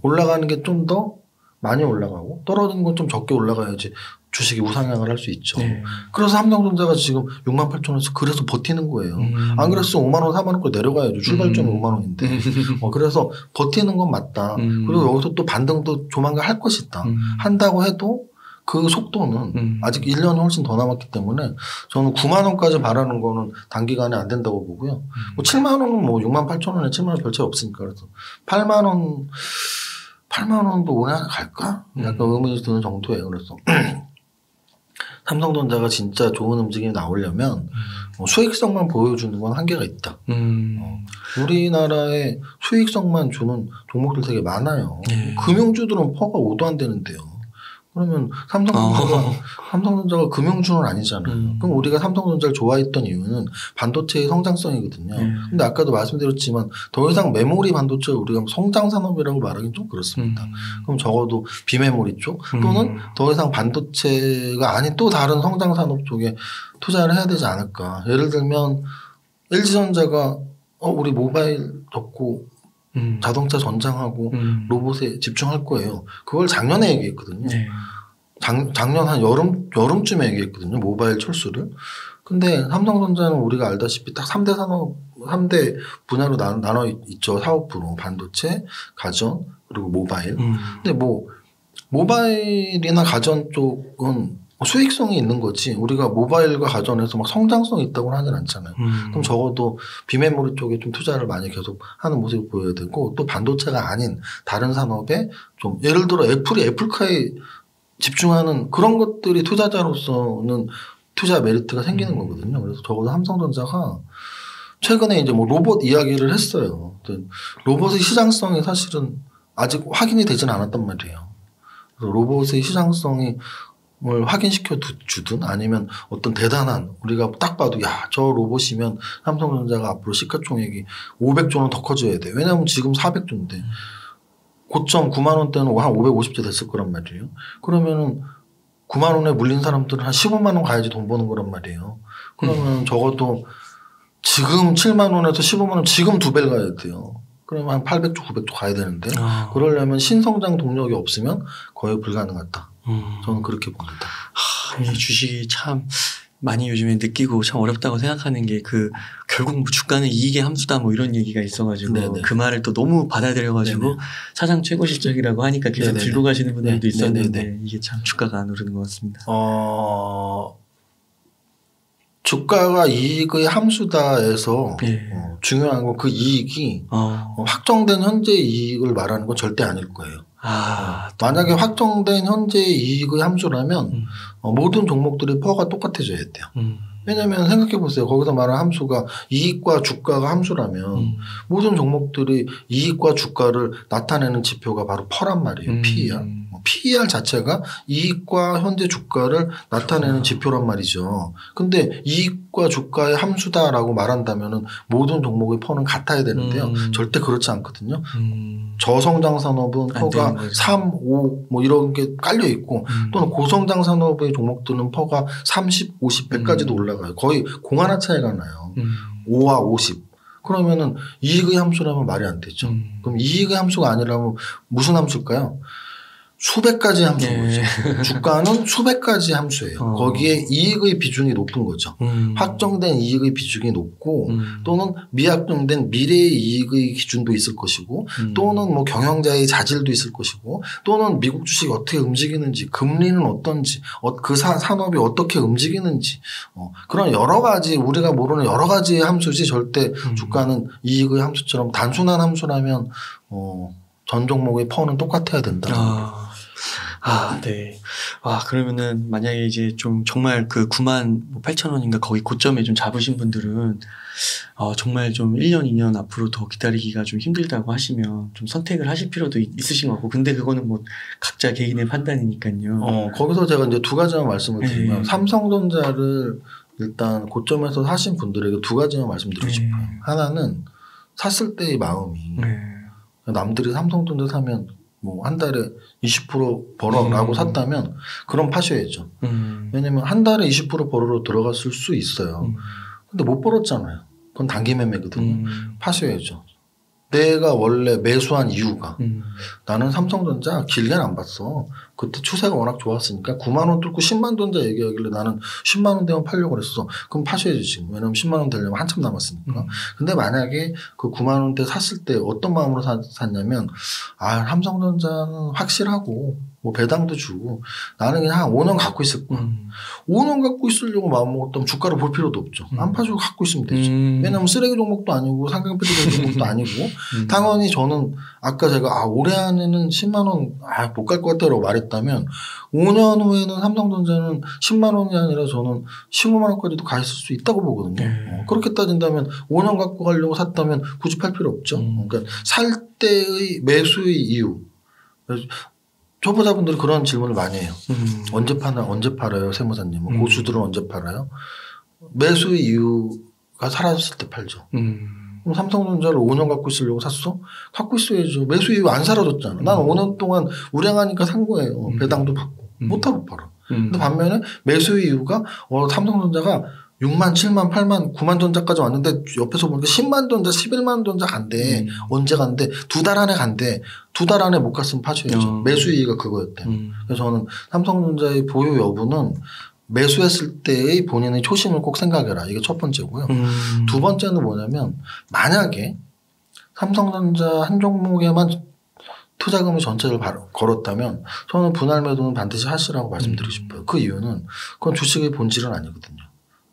올라가는 게 좀 더 많이 올라가고 떨어지는 건 좀 적게 올라가야지 주식이 우상향을 할 수 있죠. 네. 그래서 삼성전자가 지금 6만 8천 원에서 그래서 버티는 거예요. 안 그랬으면 5만 원, 4만 원까지 내려가야죠. 출발점이 5만 원인데. 그래서 버티는 건 맞다. 그리고 여기서 또 반등도 조만간 할 것이다. 한다고 해도 그 속도는 아직 1년이 훨씬 더 남았기 때문에 저는 9만 원까지 바라는 거는 단기간에 안 된다고 보고요. 뭐 7만 원은 뭐 6만 8천 원에 7만 원 별 차이 없으니까 그래서 8만 원도 올해 안에 갈까? 약간 의문이 드는 정도예요. 그래서 삼성전자가 진짜 좋은 움직임이 나오려면 수익성만 보여주는 건 한계가 있다. 우리나라에 수익성만 주는 종목들 되게 많아요. 금융주들은 퍼가 5도 안 되는데요. 그러면 삼성전자가 금융주는 아니잖아요. 그럼 우리가 삼성전자를 좋아했던 이유는 반도체의 성장성이거든요. 근데 아까도 말씀드렸지만 더 이상 메모리 반도체를 우리가 성장산업이라고 말하기는 좀 그렇습니다. 그럼 적어도 비메모리 쪽 또는 더 이상 반도체가 아닌 또 다른 성장산업 쪽에 투자를 해야 되지 않을까. 예를 들면 LG전자가 우리 모바일 접고 자동차 전장하고 로봇에 집중할 거예요. 그걸 작년에 얘기했거든요. 작년 한 여름쯤에 얘기했거든요. 모바일 철수를. 근데 삼성전자는 우리가 알다시피 딱 3대 산업, 3대 분야로 나눠 있죠. 사업부로. 반도체, 가전, 그리고 모바일. 근데 뭐 모바일이나 가전 쪽은 수익성이 있는 거지. 우리가 모바일과 가전에서 막 성장성이 있다고는 하진 않잖아요. 그럼 적어도 비메모리 쪽에 좀 투자를 많이 계속 하는 모습을 보여야 되고 또 반도체가 아닌 다른 산업에 좀 예를 들어 애플이 애플카에 집중하는 그런 것들이 투자자로서는 투자 메리트가 생기는 거거든요. 그래서 적어도 삼성전자가 최근에 이제 뭐 로봇 이야기를 했어요. 로봇의 시장성이 사실은 아직 확인이 되진 않았단 말이에요. 그래서 로봇의 시장성이 뭘 확인시켜 주든 아니면 어떤 대단한 우리가 딱 봐도 야, 저 로봇이면 삼성전자가 앞으로 시가총액이 500조는 더 커져야 돼. 왜냐하면 지금 400조인데 고점 9만 원대는 한 550조 됐을 거란 말이에요. 그러면은 9만 원에 물린 사람들은 한 15만 원 가야지 돈 버는 거란 말이에요. 그러면 적어도 지금 7만 원에서 15만 원 지금 2배를 가야 돼요. 그러면 한 800조, 900조 가야 되는데 그러려면 신성장 동력이 없으면 거의 불가능하다. 저는 그렇게 봅니다. 이 주식이 참 많이 요즘에 느끼고 참 어렵다고 생각하는 게 그 결국 뭐 주가는 이익의 함수다 뭐 이런 얘기가 있어가지고 네네. 그 말을 또 너무 받아들여가지고 네네. 사상 최고 실적이라고 하니까 계속 네네네. 들고 가시는 분들도 네. 있었는데 네네네. 이게 참 주가가 안 오르는 것 같습니다. 주가가 이익의 함수다에서 네. 중요한 건 그 이익이 확정된 현재 이익을 말하는 건 절대 아닐 거예요. 만약에 확정된 현재 이익의 함수라면 모든 종목들의 퍼가 똑같아져야 돼요. 왜냐하면 생각해 보세요. 거기서 말하는 함수가 이익과 주가가 함수라면 모든 종목들이 이익과 주가를 나타내는 지표가 바로 퍼란 말이에요. PER. PER 자체가 이익과 현재 주가를 나타내는 지표란 말이죠. 근데 이익과 주가의 함수다라고 말한다면은 모든 종목의 퍼는 같아야 되는데요. 절대 그렇지 않거든요. 저성장 산업은 퍼가 3, 5 뭐 이런 게 깔려 있고 또는 고성장 산업의 종목들은 퍼가 30, 50, 100까지도 올라가요. 거의 공하나 차이가 나요. 5와 50. 그러면은 이익의 함수라면 말이 안 되죠. 그럼 이익의 함수가 아니라면 무슨 함수일까요? 수백 가지 함수인 거죠. 주가는 수백 가지 함수예요. 거기에 이익의 비중이 높은 거죠. 확정된 이익의 비중이 높고 또는 미확정된 미래의 이익의 기준도 있을 것이고 또는 뭐 경영자의 자질도 있을 것이고 또는 미국 주식이 어떻게 움직이는지 금리는 어떤지 그 산업이 어떻게 움직이는지 그런 여러 가지 우리가 모르는 여러 가지의 함수지 절대 주가는 이익의 함수처럼 단순한 함수라면 전 종목의 퍼는 똑같아야 된다. 네. 그러면은 만약에 이제 좀 정말 그 9만 8천 원인가 거기 고점에 좀 잡으신 분들은 정말 좀 1년, 2년 앞으로 더 기다리기가 좀 힘들다고 하시면 좀 선택을 하실 필요도 있으신 것 같고 근데 그거는 뭐 각자 개인의 판단이니까요. 거기서 제가 이제 두 가지만 말씀을 드리면 삼성전자를 일단 고점에서 사신 분들에게 두 가지만 말씀드리고 싶어요. 하나는 샀을 때의 마음이 남들이 삼성전자 사면 뭐 한 달에 20% 벌어라고 샀다면 그럼 파셔야죠. 왜냐면 한 달에 20% 벌어로 들어갔을 수 있어요. 근데 못 벌었잖아요. 그건 단기 매매거든요. 파셔야죠. 내가 원래 매수한 이유가 나는 삼성전자 길게는 안 봤어. 그때 추세가 워낙 좋았으니까 9만 원 뚫고 10만 전자 얘기하길래 나는 10만 원 되면 팔려고 그랬어. 그럼 파셔야지 지금. 왜냐면 10만 원 되려면 한참 남았으니까. 근데 만약에 그 9만 원대 샀을 때 어떤 마음으로 샀냐면 삼성전자는 확실하고 뭐 배당도 주고 나는 그냥 한 5년 갖고 있을 거야. 5년 갖고 있으려고 마음먹었다면 주가를 볼 필요도 없죠. 안 파주고 갖고 있으면 되죠. 왜냐면 쓰레기 종목도 아니고 상장폐지된 종목도 아니고 당연히 저는 아까 제가 올해 안에는 10만 원 못 갈 것 같다고 말했다면 5년 후에는 삼성전자는 10만 원이 아니라 저는 15만 원까지도 가 있을 수 있다고 보거든요. 그렇게 따진다면 5년 갖고 가려고 샀다면 굳이 팔 필요 없죠. 그러니까 살 때의 매수의 이유. 초보자분들이 그런 질문을 많이 해요. 언제 팔아요, 세무사님? 고수들은 언제 팔아요? 매수의 이유가 사라졌을 때 팔죠. 그럼 삼성전자를 5년 갖고 있으려고 샀어? 갖고 있어야죠. 매수 이유 안 사라졌잖아. 난 5년 동안 우량하니까 산 거예요. 배당도 받고. 못하고 팔아. 근데 반면에 매수 이유가 삼성전자가 6만, 7만, 8만, 9만 전자까지 왔는데 옆에서 보니까 10만 전자, 11만 전자 간대. 언제 간대? 2달 안에 간대. 2달 안에 못 갔으면 파셔야죠. 매수 이유가 그거였대. 그래서 저는 삼성전자의 보유 여부는 매수했을 때의 본인의 초심을 꼭 생각해라. 이게 첫 번째고요. 두 번째는 뭐냐면 만약에 삼성전자 한 종목에만 투자금을 전체를 걸었다면 저는 분할 매도는 반드시 하시라고 말씀드리고 싶어요. 그 이유는 그건 주식의 본질은 아니거든요.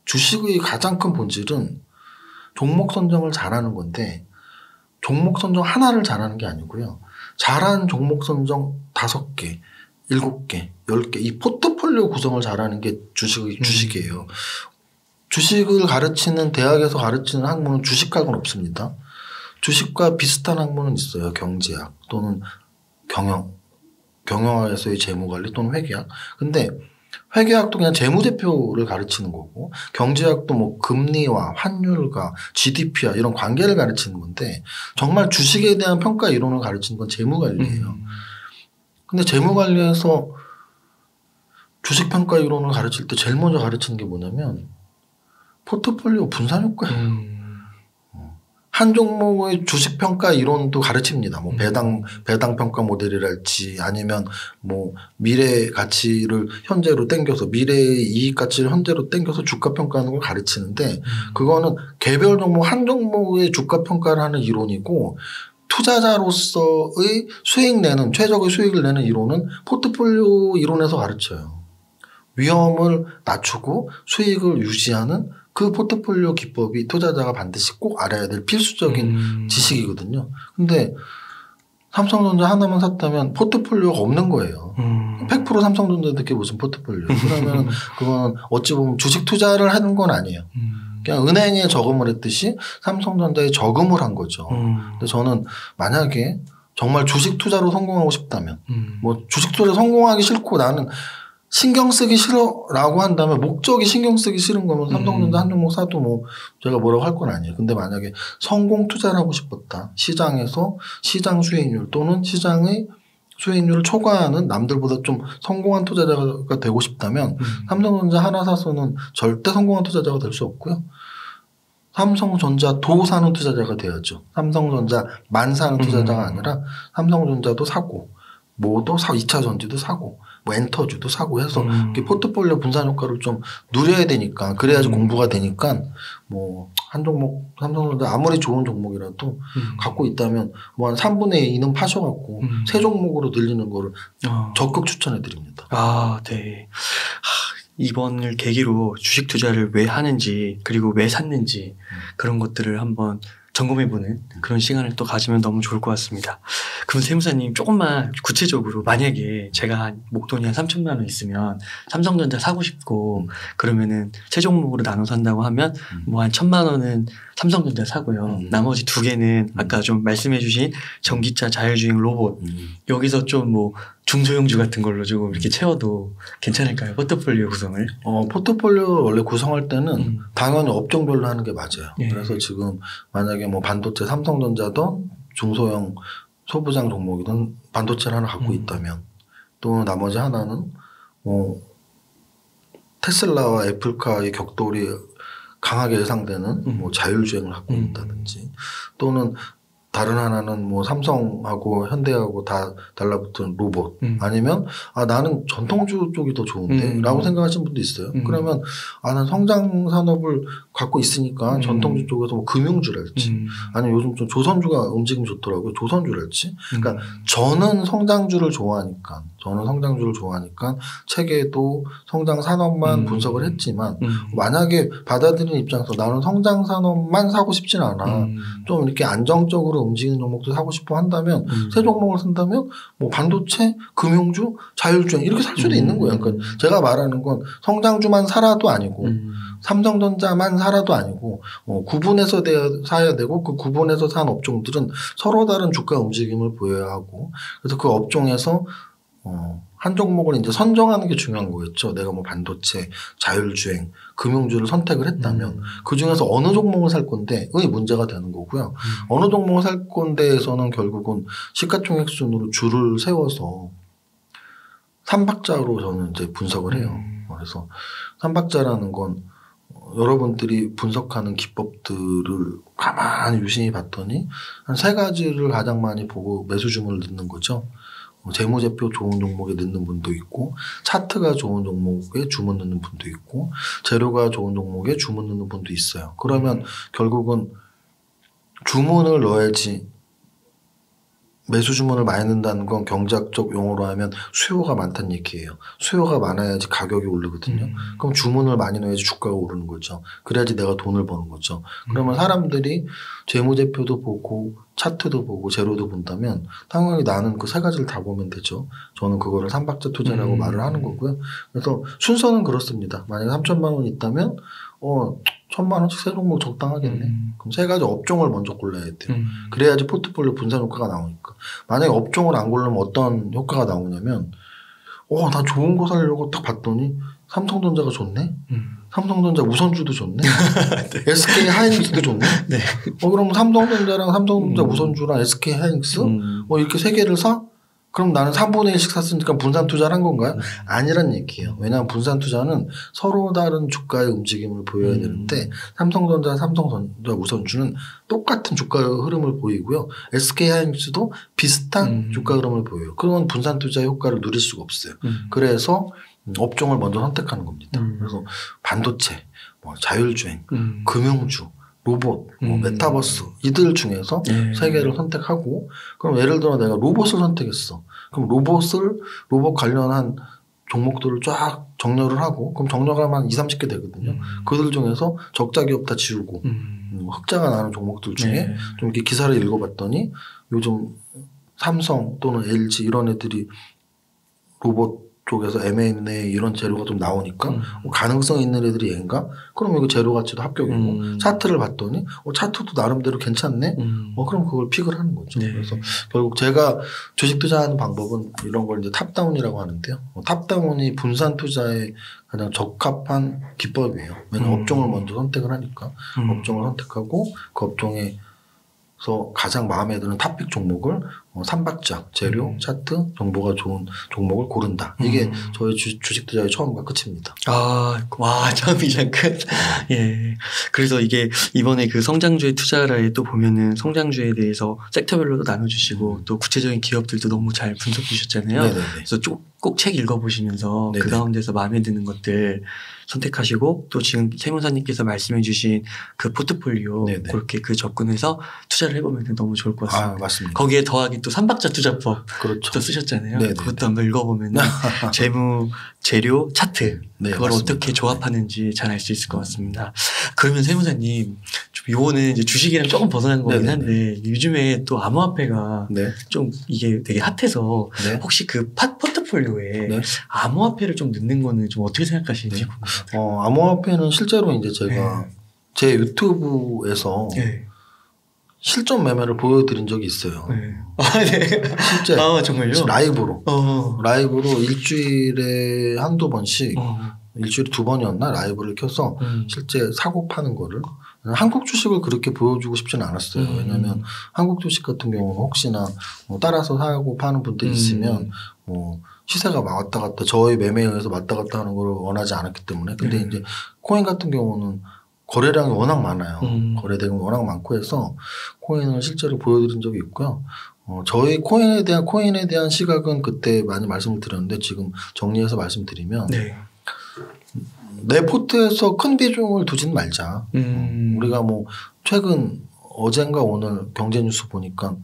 주식의 가장 큰 본질은 종목 선정을 잘하는 건데 종목 선정 하나를 잘하는 게 아니고요. 잘한 종목 선정 5개, 7개, 10개 이 포트폴리오 구성을 잘하는 게 주식이에요. 주식을 가르치는 대학에서 가르치는 학문은 주식학은 없습니다. 주식과 비슷한 학문은 있어요. 경제학 또는 경영학에서의 재무관리 또는 회계학. 근데 회계학도 그냥 재무제표를 가르치는 거고 경제학도 뭐 금리와 환율과 GDP와 이런 관계를 가르치는 건데 정말 주식에 대한 평가 이론을 가르치는 건 재무관리예요. 근데 재무관리에서 주식평가 이론을 가르칠 때 제일 먼저 가르치는 게 뭐냐면 포트폴리오 분산효과예요. 한 종목의 주식평가 이론도 가르칩니다. 뭐 배당 평가 모델이랄지 아니면 뭐 미래 가치를 현재로 땡겨서 미래의 이익 가치를 현재로 땡겨서 주가 평가하는 걸 가르치는데 그거는 개별 종목 한 종목의 주가 평가를 하는 이론이고 투자자로서의 수익 내는 최적의 수익을 내는 이론은 포트폴리오 이론에서 가르쳐요. 위험을 낮추고 수익을 유지하는 그 포트폴리오 기법이 투자자가 반드시 꼭 알아야 될 필수적인 지식이거든요. 근데 삼성전자 하나만 샀다면 포트폴리오가 없는 거예요. 100% 삼성전자한테 무슨 포트폴리오. 그러면 그건 어찌 보면 주식 투자를 하는 건 아니에요. 그냥 은행에 저금을 했듯이 삼성전자에 저금을 한 거죠. 근데 저는 만약에 정말 주식 투자로 성공하고 싶다면 뭐 주식 투자로 성공하기 싫고 나는 신경 쓰기 싫어라고 한다면 목적이 신경 쓰기 싫은 거면 삼성전자 한 종목 사도 뭐 제가 뭐라고 할 건 아니에요. 근데 만약에 성공 투자를 하고 싶었다. 시장에서 시장 수익률 또는 시장의 수익률을 초과하는 남들보다 좀 성공한 투자자가 되고 싶다면 삼성전자 하나 사서는 절대 성공한 투자자가 될 수 없고요. 삼성전자도 사는 투자자가 돼야죠. 삼성전자만 사는 투자자가 아니라 삼성전자도 사고 뭐도 사고 2차 전지도 사고 뭐 엔터주도 사고 해서 포트폴리오 분산 효과를 좀 누려야 되니까 그래야지 공부가 되니까 뭐 한 종목 삼성전자 아무리 좋은 종목이라도 갖고 있다면 뭐 한 3분의 2는 파셔갖고 세 종목으로 늘리는 거를 적극 추천해 드립니다. 아, 네. 이번을 계기로 주식 투자를 왜 하는지 그리고 왜 샀는지 그런 것들을 한번 점검해보는 그런 시간을 또 가지면 너무 좋을 것 같습니다. 그럼 세무사님 조금만 구체적으로 만약에 제가 한 목돈이 한 3천만 원 있으면 삼성전자 사고 싶고 그러면은 세 종목으로 나눠 산다고 하면 뭐 한 1,000만 원은 삼성전자 사고요. 나머지 2개는 아까 좀 말씀해주신 전기차 자율주행 로봇 여기서 좀 뭐 중소형주 같은 걸로 조금 이렇게 채워도 괜찮을까요? 포트폴리오 구성을? 포트폴리오 원래 구성할 때는 당연히 업종별로 하는 게 맞아요. 예. 그래서 지금 만약에 뭐 반도체 삼성전자든 중소형 소부장 종목이든 반도체를 하나 갖고 있다면 또 나머지 하나는 뭐 테슬라와 애플카의 격돌이 강하게 예상되는 뭐 자율주행을 갖고 있다든지 또는 다른 하나는 뭐 삼성하고 현대하고 다 달라붙은 로봇 아니면 나는 전통주 쪽이 더 좋은데 라고 생각하시는 분도 있어요. 그러면 난 성장 산업을 갖고 있으니까 전통주 쪽에서 뭐 금융주랄지 아니면 요즘 좀 조선주가 움직임이 좋더라고요. 조선주랄지. 그러니까 저는 성장주를 좋아하니까 책에도 성장 산업만 분석을 했지만 만약에 받아들이는 입장에서 나는 성장 산업만 사고 싶진 않아. 좀 이렇게 안정적으로 움직이는 종목도 사고 싶어 한다면 새 종목을 산다면 뭐 반도체, 금융주, 자율주행 이렇게 살 수도 있는 거예요. 그러니까 제가 말하는 건 성장주만 사라도 아니고 삼성전자만 사라도 아니고 구분해서 사야 되고 그 구분해서 산 업종들은 서로 다른 주가 움직임을 보여야 하고 그래서 그 업종에서 한 종목을 이제 선정하는 게 중요한 거겠죠. 내가 뭐 반도체, 자율주행, 금융주를 선택을 했다면 그 중에서 어느 종목을 살 건데의 문제가 되는 거고요. 어느 종목을 살 건데에서는 결국은 시가총액 순으로 줄을 세워서 3박자로 저는 이제 분석을 해요. 그래서 3박자라는 건 여러분들이 분석하는 기법들을 가만히 유심히 봤더니 한 3가지를 가장 많이 보고 매수 주문을 넣는 거죠. 재무제표 좋은 종목에 넣는 분도 있고 차트가 좋은 종목에 주문 넣는 분도 있고 재료가 좋은 종목에 주문 넣는 분도 있어요. 그러면 결국은 주문을 넣어야지 매수 주문을 많이 넣는다는 건 경제학적 용어로 하면 수요가 많다는 얘기예요. 수요가 많아야지 가격이 오르거든요. 그럼 주문을 많이 넣어야지 주가가 오르는 거죠. 그래야지 내가 돈을 버는 거죠. 그러면 사람들이 재무제표도 보고 차트도 보고 재료도 본다면 당연히 나는 그 세 가지를 다 보면 되죠. 저는 그거를 삼박자 투자라고 말을 하는 거고요. 그래서 순서는 그렇습니다. 만약에 3천만 원 있다면 1,000만 원씩 세 종목 적당하겠네. 그럼 세 가지 업종을 먼저 골라야 돼요. 그래야지 포트폴리오 분산 효과가 나오니까. 만약에 업종을 안 고르면 어떤 효과가 나오냐면 나 좋은 거 살려고 딱 봤더니 삼성전자가 좋네. 삼성전자 우선주도 좋네. 네. SK 하이닉스도 좋네. 네. 그럼 삼성전자랑 삼성전자 우선주랑 SK 하이닉스 이렇게 세 개를 사? 그럼 나는 3분의 1씩 샀으니까 분산 투자를 한 건가요? 아니란 얘기예요. 왜냐하면 분산 투자는 서로 다른 주가의 움직임을 보여야 되는데 삼성전자, 삼성전자 우선주는 똑같은 주가 흐름을 보이고요. SK하이닉스도 비슷한 주가 흐름을 보여요. 그건 분산 투자의 효과를 누릴 수가 없어요. 그래서 업종을 먼저 선택하는 겁니다. 그래서 반도체, 자율주행, 금융주, 로봇, 메타버스 이들 중에서 세 개를 선택하고 그럼 예를 들어 내가 로봇을 선택했어. 그럼 로봇 관련한 종목들을 쫙 정렬을 하고 그럼 정렬하면 한 2, 30개 되거든요. 그들 중에서 적자 기업 다 지우고 흑자가 나는 종목들 중에 좀 이렇게 기사를 읽어봤더니 요즘 삼성 또는 LG 이런 애들이 로봇 쪽에서 M&A 이런 재료가 좀 나오니까 가능성 있는 애들이 얘인가? 그럼 이거 재료 가치도 합격이고 차트를 봤더니 차트도 나름대로 괜찮네? 그럼 그걸 픽을 하는 거죠. 네. 그래서 결국 제가 주식 투자하는 방법은 이런 걸 이제 탑다운이라고 하는데요. 탑다운이 분산 투자에 가장 적합한 기법이에요. 왜냐하면 업종을 먼저 선택을 하니까 업종을 선택하고 그 업종에 가장 마음에 드는 탑픽 종목을 삼박자, 재료, 차트, 정보가 좋은 종목을 고른다. 이게 저희 주식 투자의 처음과 끝입니다. 처음이자 끝. 예. 그래서 이게 이번에 그 성장주의 투자라에 또 보면은 성장주에 대해서 섹터별로도 나눠주시고 또 구체적인 기업들도 너무 잘 분석해 주셨잖아요. 네네네. 그래서 꼭 책 읽어보시면서 네네. 그 가운데서 마음에 드는 것들 선택하시고 또 지금 세무사님께서 말씀해 주신 그 포트폴리오 네네. 그렇게 그 접근해서 투자를 해보면 너무 좋을 것 같습니다. 맞습니다. 거기에 더하기 또 삼박자 투자법 그렇죠. 또 쓰셨잖아요. 네네네. 그것도 한번 읽어보면 재무, 재료, 차트 네, 그걸 맞습니다. 어떻게 조합하는지 잘 알 수 있을 것 같습니다. 그러면 세무사님 좀 요거는 이제 주식이랑 조금 벗어난 거긴 한데 요즘에 또 암호화폐가 네. 좀 이게 되게 핫해서 네. 혹시 그 포트폴리오에 네. 암호화폐를 좀 넣는 거는 좀 어떻게 생각하시는지 궁금합니다. 암호화폐는 실제로 이제 제가 제 유튜브에서 실전 매매를 보여드린 적이 있어요. 네. 실제 정말요? 라이브로 일주일에 한두 번씩 일주일에 2번이었나 라이브를 켜서 실제 사고 파는 거를 한국 주식을 그렇게 보여주고 싶지는 않았어요. 왜냐하면 한국 주식 같은 경우는 혹시나 따라서 사고 파는 분들이 있으면 시세가 왔다 갔다 저희 매매에 의해서 왔다 갔다 하는 걸 원하지 않았기 때문에 근데 이제 코인 같은 경우는 거래량이 워낙 많아요. 거래대금이 워낙 많고 해서 코인을 실제로 보여드린 적이 있고요. 저희 코인에 대한 시각은 그때 많이 말씀을 드렸는데 지금 정리해서 말씀드리면 내 포트에서 큰 비중을 두진 말자. 우리가 최근 어젠가 오늘 경제뉴스 보니까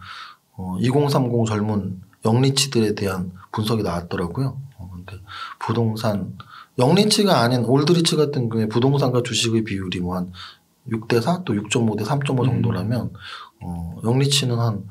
2030 젊은 영리치들에 대한 분석이 나왔더라고요. 근데 부동산 영리치가 아닌 올드리치 같은 경우에 부동산과 주식의 비율이 한 6대4 또 6.5대 3.5 정도라면 영리치는 한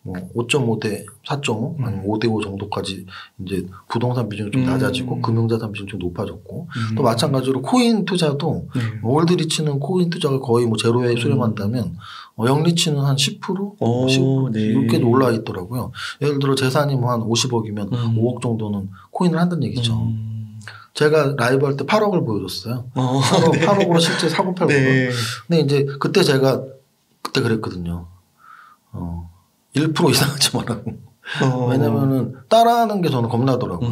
5.5대 4.5 아니면 5대5 정도까지 이제 부동산 비중이 좀 낮아지고 금융자산 비중이 좀 높아졌고 또 마찬가지로 코인 투자도 올드리치는 코인 투자가 거의 제로에 수렴한다면 영리치는 한 10% 15% 이렇게 올라 있더라고요. 예를 들어 재산이 한 50억이면 5억 정도는 코인을 한다는 얘기죠. 제가 라이브 할 때 8억을 보여줬어요. 8억으로 실제 사고 팔고. 근데 이제 그때 제가 그랬거든요. 1% 이상 하지 말라고. 왜냐면은 따라하는 게 저는 겁나더라고요.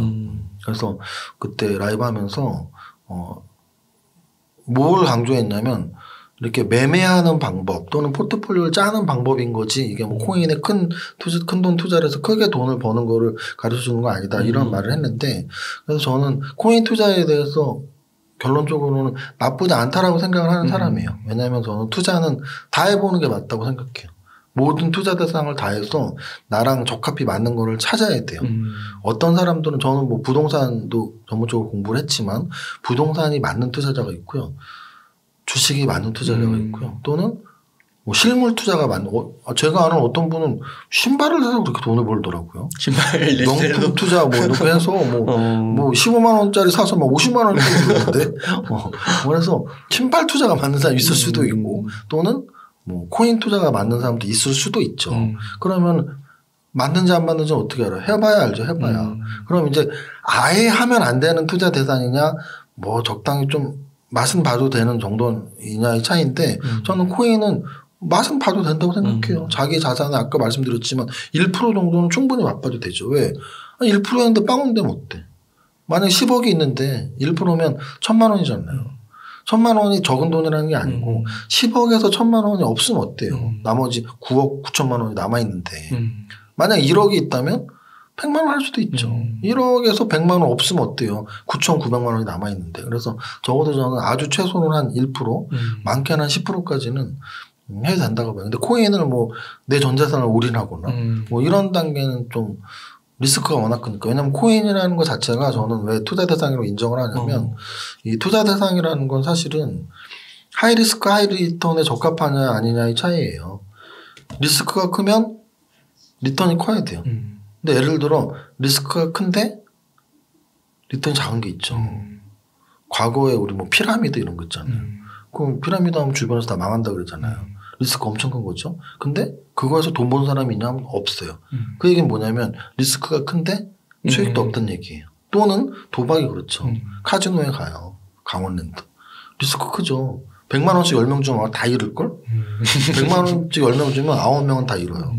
그래서 그때 라이브 하면서 뭘 강조했냐면 이렇게 매매하는 방법 또는 포트폴리오를 짜는 방법인 거지 이게 뭐 코인에 큰 돈 투자를 해서 크게 돈을 버는 거를 가르쳐 주는 거 아니다 이런 말을 했는데 그래서 저는 코인 투자에 대해서 결론적으로는 나쁘지 않다라고 생각을 하는 사람이에요. 왜냐하면 저는 투자는 다 해보는 게 맞다고 생각해요. 모든 투자 대상을 다 해서 나랑 적합히 맞는 거를 찾아야 돼요. 어떤 사람들은 저는 뭐 부동산도 전문적으로 공부를 했지만 부동산이 맞는 투자자가 있고요. 주식이 맞는 투자자가 있고요. 또는 뭐 실물 투자가 맞는 제가 아는 어떤 분은 신발을 사서 그렇게 돈을 벌더라고요. 신발 명품 투자 뭐 이렇게 해서 뭐 15만 원짜리 사서 막 50만 원을 벌는데 그래서 신발 투자가 맞는 사람이 있을 수도 있고 또는 뭐 코인 투자가 맞는 사람도 있을 수도 있죠. 그러면 맞는지 안 맞는지 어떻게 알아요? 해봐야 알죠. 해봐야. 그럼 이제 아예 하면 안 되는 투자 대상이냐 뭐 적당히 좀 맛은 봐도 되는 정도이냐의 차이인데 저는 코인은 맛은 봐도 된다고 생각해요. 자기 자산에 아까 말씀드렸지만 1% 정도는 충분히 맛봐도 되죠. 왜? 1%였는데 빵원 되면 어때? 만약에 10억이 있는데 1%면 1,000만 원이잖아요. 1,000만 원이 적은 돈이라는 게 아니고 10억에서 1,000만 원이 없으면 어때요? 나머지 9억 9천만 원이 남아있는데 만약 1억이 있다면 100만 원 할 수도 있죠. 1억에서 100만 원 없으면 어때요? 9,900만 원이 남아있는데. 그래서 적어도 저는 아주 최소는 한 1%, 많게는 한 10%까지는 해도 된다고 봐요. 근데 코인을 뭐 내 전 재산을 올인하거나 뭐 이런 단계는 좀 리스크가 워낙 크니까. 왜냐하면 코인이라는 것 자체가 저는 왜 투자 대상으로 인정을 하냐면 이 투자 대상이라는 건 사실은 하이 리스크 하이 리턴에 적합하냐 아니냐의 차이예요. 리스크가 크면 리턴이 커야 돼요. 근데 예를 들어 리스크가 큰데 리턴이 작은 게 있죠. 과거에 우리 뭐 피라미드 이런 거 있잖아요. 그럼 피라미드 하면 주변에서 다 망한다 그러잖아요. 리스크 엄청 큰 거죠. 근데 그거에서 돈 버는 사람이 있냐면 없어요. 그 얘기는 뭐냐면 리스크가 큰데 수익도 없다는 얘기예요. 또는 도박이 그렇죠. 카지노에 가요. 강원랜드. 리스크 크죠. 100만 원씩 10명 주면 다 잃을걸? 100만 원씩 10명 주면 9명은 다 잃어요.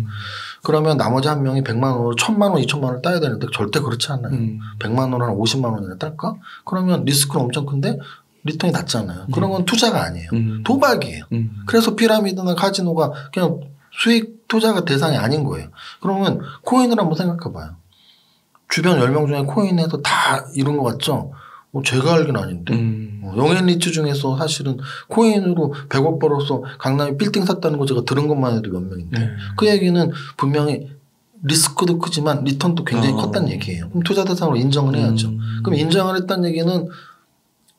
그러면 나머지 한 명이 100만 원으로 1,000만 원, 2,000만 원을 따야 되는데 절대 그렇지 않아요. 100만 원 한 50만 원이나 딸까? 그러면 리스크는 엄청 큰데 리턴이 낮잖아요. 그런 건 투자가 아니에요. 도박이에요. 그래서 피라미드나 카지노가 그냥 수익 투자가 대상이 아닌 거예요. 그러면 코인을 한번 생각해 봐요. 주변 10명 중에 코인에서 다 이룬 것 같죠? 제가 알긴 아닌데. 영앤 리츠 중에서 사실은 코인으로 100억 벌어서 강남에 빌딩 샀다는 거 제가 들은 것만 해도 몇 명인데. 그 얘기는 분명히 리스크도 크지만 리턴도 굉장히 컸다는 얘기예요. 그럼 투자 대상으로 인정을 해야죠. 그럼 인정을 했다는 얘기는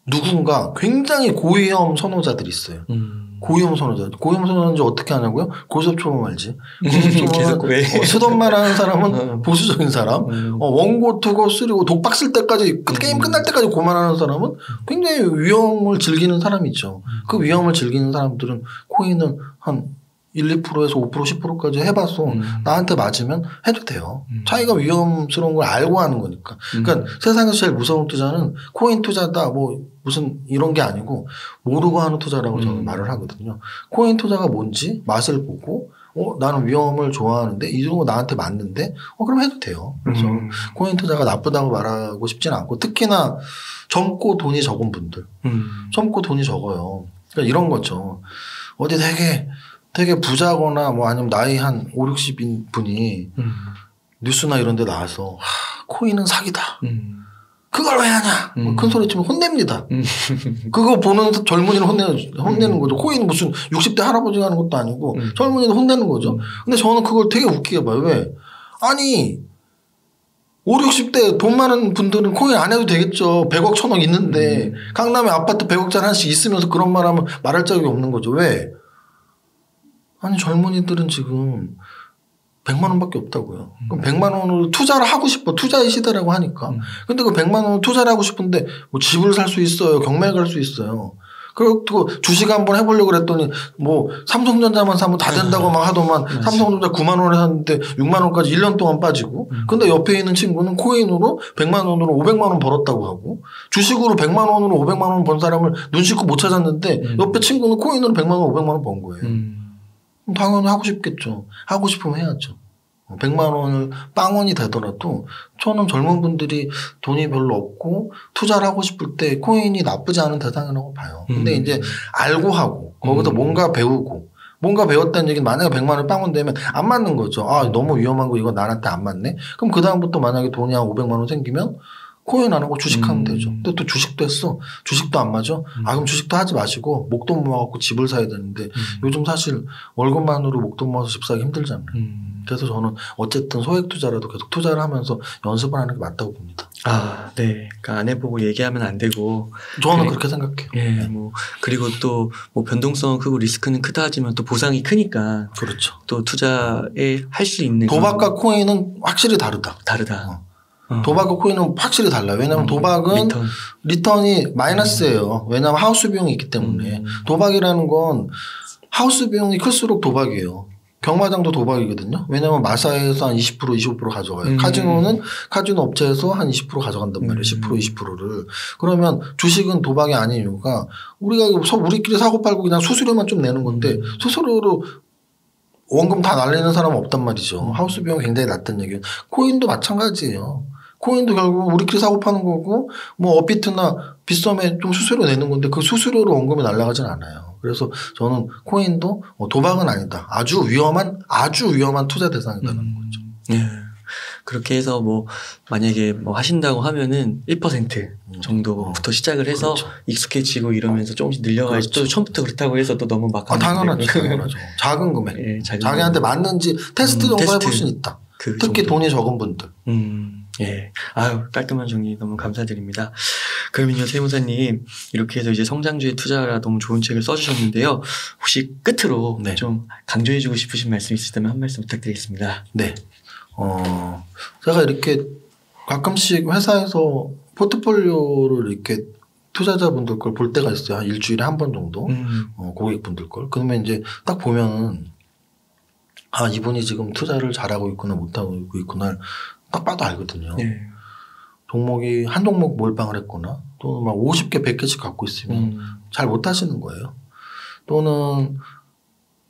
누군가 굉장히 고위험 선호자들이 있어요. 고위험 선호자. 고위험 선호자인지 어떻게 하냐고요? 고소초범 알지? 고소초범은 쓰던만 하는 사람은 보수적인 사람. 원고, 투고, 쓰리고 독박 쓸 때까지 게임 끝날 때까지 고만하는 사람은 굉장히 위험을 즐기는 사람이죠. 그 위험을 즐기는 사람들은 코인은 한 1, 2%에서 5%, 10%까지 해봐서 나한테 맞으면 해도 돼요. 자기가 위험스러운 걸 알고 하는 거니까. 그러니까 세상에서 제일 무서운 투자는 코인 투자다 뭐 무슨 이런 게 아니고 모르고 하는 투자라고 저는 말을 하거든요. 코인 투자가 뭔지 맛을 보고 나는 위험을 좋아하는데 이 정도 나한테 맞는데 그럼 해도 돼요. 그래서 코인 투자가 나쁘다고 말하고 싶지는 않고 특히나 젊고 돈이 적은 분들. 젊고 돈이 적어요. 그러니까 이런 거죠. 어디 되게 부자거나 뭐 아니면 나이 한 5, 60인 분이 뉴스나 이런 데 나와서 코인은 사기다. 그걸 왜 하냐. 큰 소리 치면 혼냅니다. 그거 보는 젊은이를 혼내는 거죠. 코인 무슨 60대 할아버지가 하는 것도 아니고 젊은이를 혼내는 거죠. 근데 저는 그걸 되게 웃기게 봐요. 왜? 아니 5, 60대 돈 많은 분들은 코인 안 해도 되겠죠. 100억, 1000억 있는데 강남에 아파트 100억짜리 하나씩 있으면서 그런 말 하면 말할 자격이 없는 거죠. 왜? 아니 젊은이들은 지금 100만 원밖에 없다고요. 그럼 100만 원으로 투자를 하고 싶어. 투자의 시대라고 하니까. 근데 그 100만 원으로 투자를 하고 싶은데 뭐 집을 살 수 있어요. 경매 갈 수 있어요. 그리고 주식 한번 해보려고 그랬더니 뭐 삼성전자만 사면 다 된다고 막 하더만 삼성전자 9만 원에 샀는데 6만 원까지 1년 동안 빠지고 근데 옆에 있는 친구는 코인으로 100만 원으로 500만 원 벌었다고 하고 주식으로 100만 원으로 500만 원 번 사람을 눈 씻고 못 찾았는데 옆에 친구는 코인으로 100만 원 500만 원 번 거예요. 당연히 하고 싶겠죠. 하고 싶으면 해야죠. 100만 원을 빵원이 되더라도 저는 젊은 분들이 돈이 별로 없고 투자를 하고 싶을 때 코인이 나쁘지 않은 대상이라고 봐요. 근데 이제 알고 하고 거기서 뭔가 배우고 뭔가 배웠다는 얘기는 만약에 100만 원 빵원 되면 안 맞는 거죠. 아, 너무 위험한 거 이거 나한테 안 맞네. 그럼 그다음부터 만약에 돈이 한 500만 원 생기면 코인 안 하고 주식하면 되죠. 근데 또 주식도 했어. 주식도 안 맞아. 아, 그럼 주식도 하지 마시고 목돈 모아갖고 집을 사야 되는데 요즘 사실 월급만으로 목돈 모아서 집 사기 힘들잖아요. 그래서 저는 어쨌든 소액 투자라도 계속 투자를 하면서 연습을 하는 게 맞다고 봅니다. 아, 네. 그러니까 안 해보고 얘기하면 안 되고. 저는 그렇게 생각해요. 예, 네. 뭐 그리고 또 뭐 변동성은 크고 리스크는 크다 하지만 또 보상이 크니까. 그렇죠. 또 투자에 할 수 있는 도박과 코인은 확실히 다르다. 다르다. 도박과 코인은 확실히 달라요. 왜냐하면 도박은 리턴이 마이너스예요. 왜냐하면 하우스 비용이 있기 때문에. 도박이라는 건 하우스 비용이 클수록 도박이에요. 경마장도 도박이거든요. 왜냐하면 마사에서 한 20% 25% 가져가요. 카지노는 카지노 업체에서 한 20% 가져간단 말이에요. 10% 20%를. 그러면 주식은 도박이 아닌 이유가 우리가 우리끼리 사고 팔고 그냥 수수료만 좀 내는 건데 수수료로 원금 다 날리는 사람은 없단 말이죠. 하우스 비용이 굉장히 낮다는 얘기예요. 코인도 마찬가지예요. 코인도 결국 우리끼리 사고 파는 거고 뭐 업비트나 빗썸에 좀 수수료 내는 건데 그 수수료로 원금이 날아가진 않아요. 그래서 저는 코인도 도박은 아니다. 아주 위험한 투자 대상이라는 거죠. 예. 그렇게 해서 뭐 만약에 뭐 하신다고 하면은 1% 정도부터 시작을 해서 그렇죠. 익숙해지고 이러면서 조금씩 늘려가야지. 그렇죠. 또 처음부터 그렇다고 해서 또 너무 막 당연하죠. 작은 금액. 예, 자기한테 맞는지 테스트 정도 해볼 수는 있다. 특히 정도. 돈이 적은 분들. 예. 아유, 깔끔한 정리 너무 감사드립니다. 그러면요, 세무사님, 이렇게 해서 이제 성장주의 투자라 너무 좋은 책을 써주셨는데요. 혹시 끝으로 네. 좀 강조해주고 싶으신 말씀 있으시다면 한 말씀 부탁드리겠습니다. 네. 제가 이렇게 가끔씩 회사에서 포트폴리오를 이렇게 투자자분들 걸 볼 때가 있어요. 한 일주일에 한 번 정도. 고객분들 걸. 그러면 이제 딱 보면은 아, 이분이 지금 투자를 잘하고 있구나, 못하고 있구나. 딱 봐도 알거든요. 네. 종목이 한 종목 몰빵을 했거나 또는 막 50개, 100개씩 갖고 있으면 잘 못하시는 거예요. 또는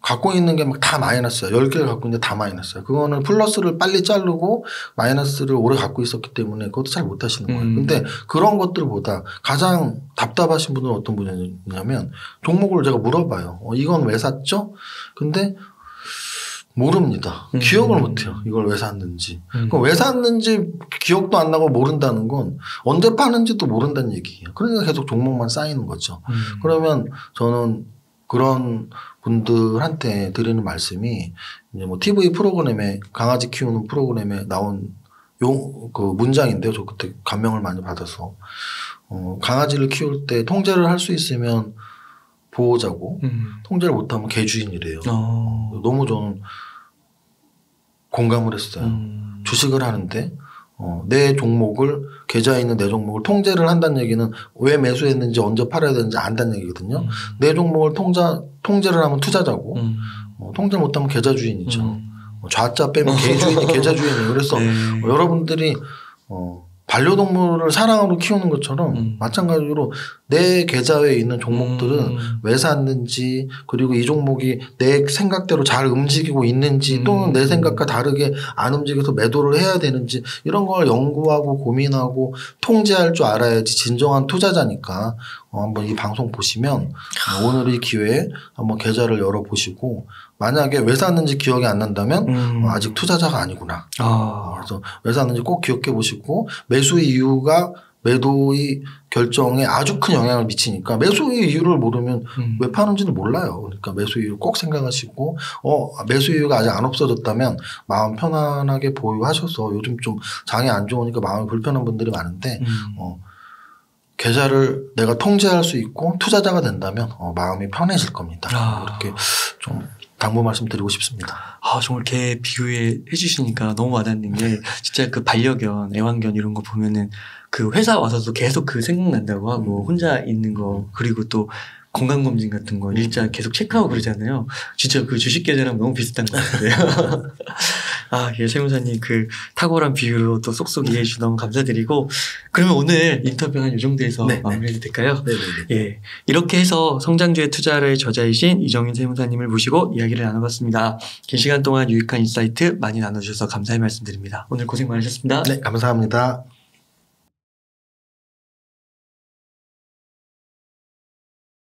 갖고 있는 게 막 다 마이너스야. 10개를 갖고 있는데 다 마이너스야. 그거는 플러스를 빨리 자르고 마이너스를 오래 갖고 있었기 때문에 그것도 잘 못하시는 거예요. 근데 그런 것들보다 가장 답답하신 분은 어떤 분이냐면 종목을 제가 물어봐요. 이건 왜 샀죠? 근데 모릅니다. 기억을 못해요. 이걸 왜 샀는지. 그럼 왜 샀는지 기억도 안 나고 모른다는 건 언제 파는지도 모른다는 얘기예요. 그러니까 계속 종목만 쌓이는 거죠. 그러면 저는 그런 분들한테 드리는 말씀이 이제 뭐 TV 프로그램에 강아지 키우는 프로그램에 나온 그 문장인데요. 저 그때 감명을 많이 받아서 강아지를 키울 때 통제를 할 수 있으면 보호자고 통제를 못하면 개주인이래요. 너무 저는 공감을 했어요. 주식을 하는데 내 종목을 계좌에 있는 내 종목을 통제를 한다는 얘기는 왜 매수했는지 언제 팔아야 되는지 안다는 얘기거든요. 내 종목을 통제를 하면 투자자고 통제 못하면 계좌 주인이죠. 좌자 빼면 개주인이 계좌 주인이에요. 그래서 여러분들이 반려동물을 사랑으로 키우는 것처럼 마찬가지로 내 계좌에 있는 종목들은 왜 샀는지 그리고 이 종목이 내 생각대로 잘 움직이고 있는지 또는 내 생각과 다르게 안 움직여서 매도를 해야 되는지 이런 걸 연구하고 고민하고 통제할 줄 알아야지 진정한 투자자니까 한번 이 방송 보시면 오늘 이 기회에 한번 계좌를 열어보시고 만약에 왜 샀는지 기억이 안 난다면 아직 투자자가 아니구나. 그래서 왜 샀는지 꼭 기억해 보시고 매수의 이유가 매도의 결정에 아주 큰 영향을 미치니까 매수의 이유를 모르면 왜 파는지는 몰라요. 그러니까 매수 이유 꼭 생각하시고 매수 이유가 아직 안 없어졌다면 마음 편안하게 보유하셔서 요즘 좀 장이 안 좋으니까 마음이 불편한 분들이 많은데 계좌를 내가 통제할 수 있고 투자자가 된다면 마음이 편해질 겁니다. 이렇게 좀 당부 말씀드리고 싶습니다. 정말 개 비유해 주시니까 너무 와닿는 게 진짜 그 반려견, 애완견 이런 거 보면은 그 회사 와서도 계속 그 생각난다고 하고 혼자 있는 거 그리고 또 건강검진 같은 거 일자 계속 체크하고 그러잖아요. 진짜 그 주식 계좌랑 너무 비슷한 것 같아요. 아, 예, 세무사님 그 탁월한 비유로 또 쏙쏙 이해해 주셔서 너무 감사드리고 그러면 오늘 인터뷰 한 이 정도에서 네, 마무리해도 될까요? 네네네. 예, 이렇게 해서 성장주의 투자를 저자이신 이정인 세무사님을 모시고 이야기를 나눠봤습니다. 긴 시간 동안 유익한 인사이트 많이 나눠주셔서 감사의 말씀드립니다. 오늘 고생 많으셨습니다. 네, 감사합니다.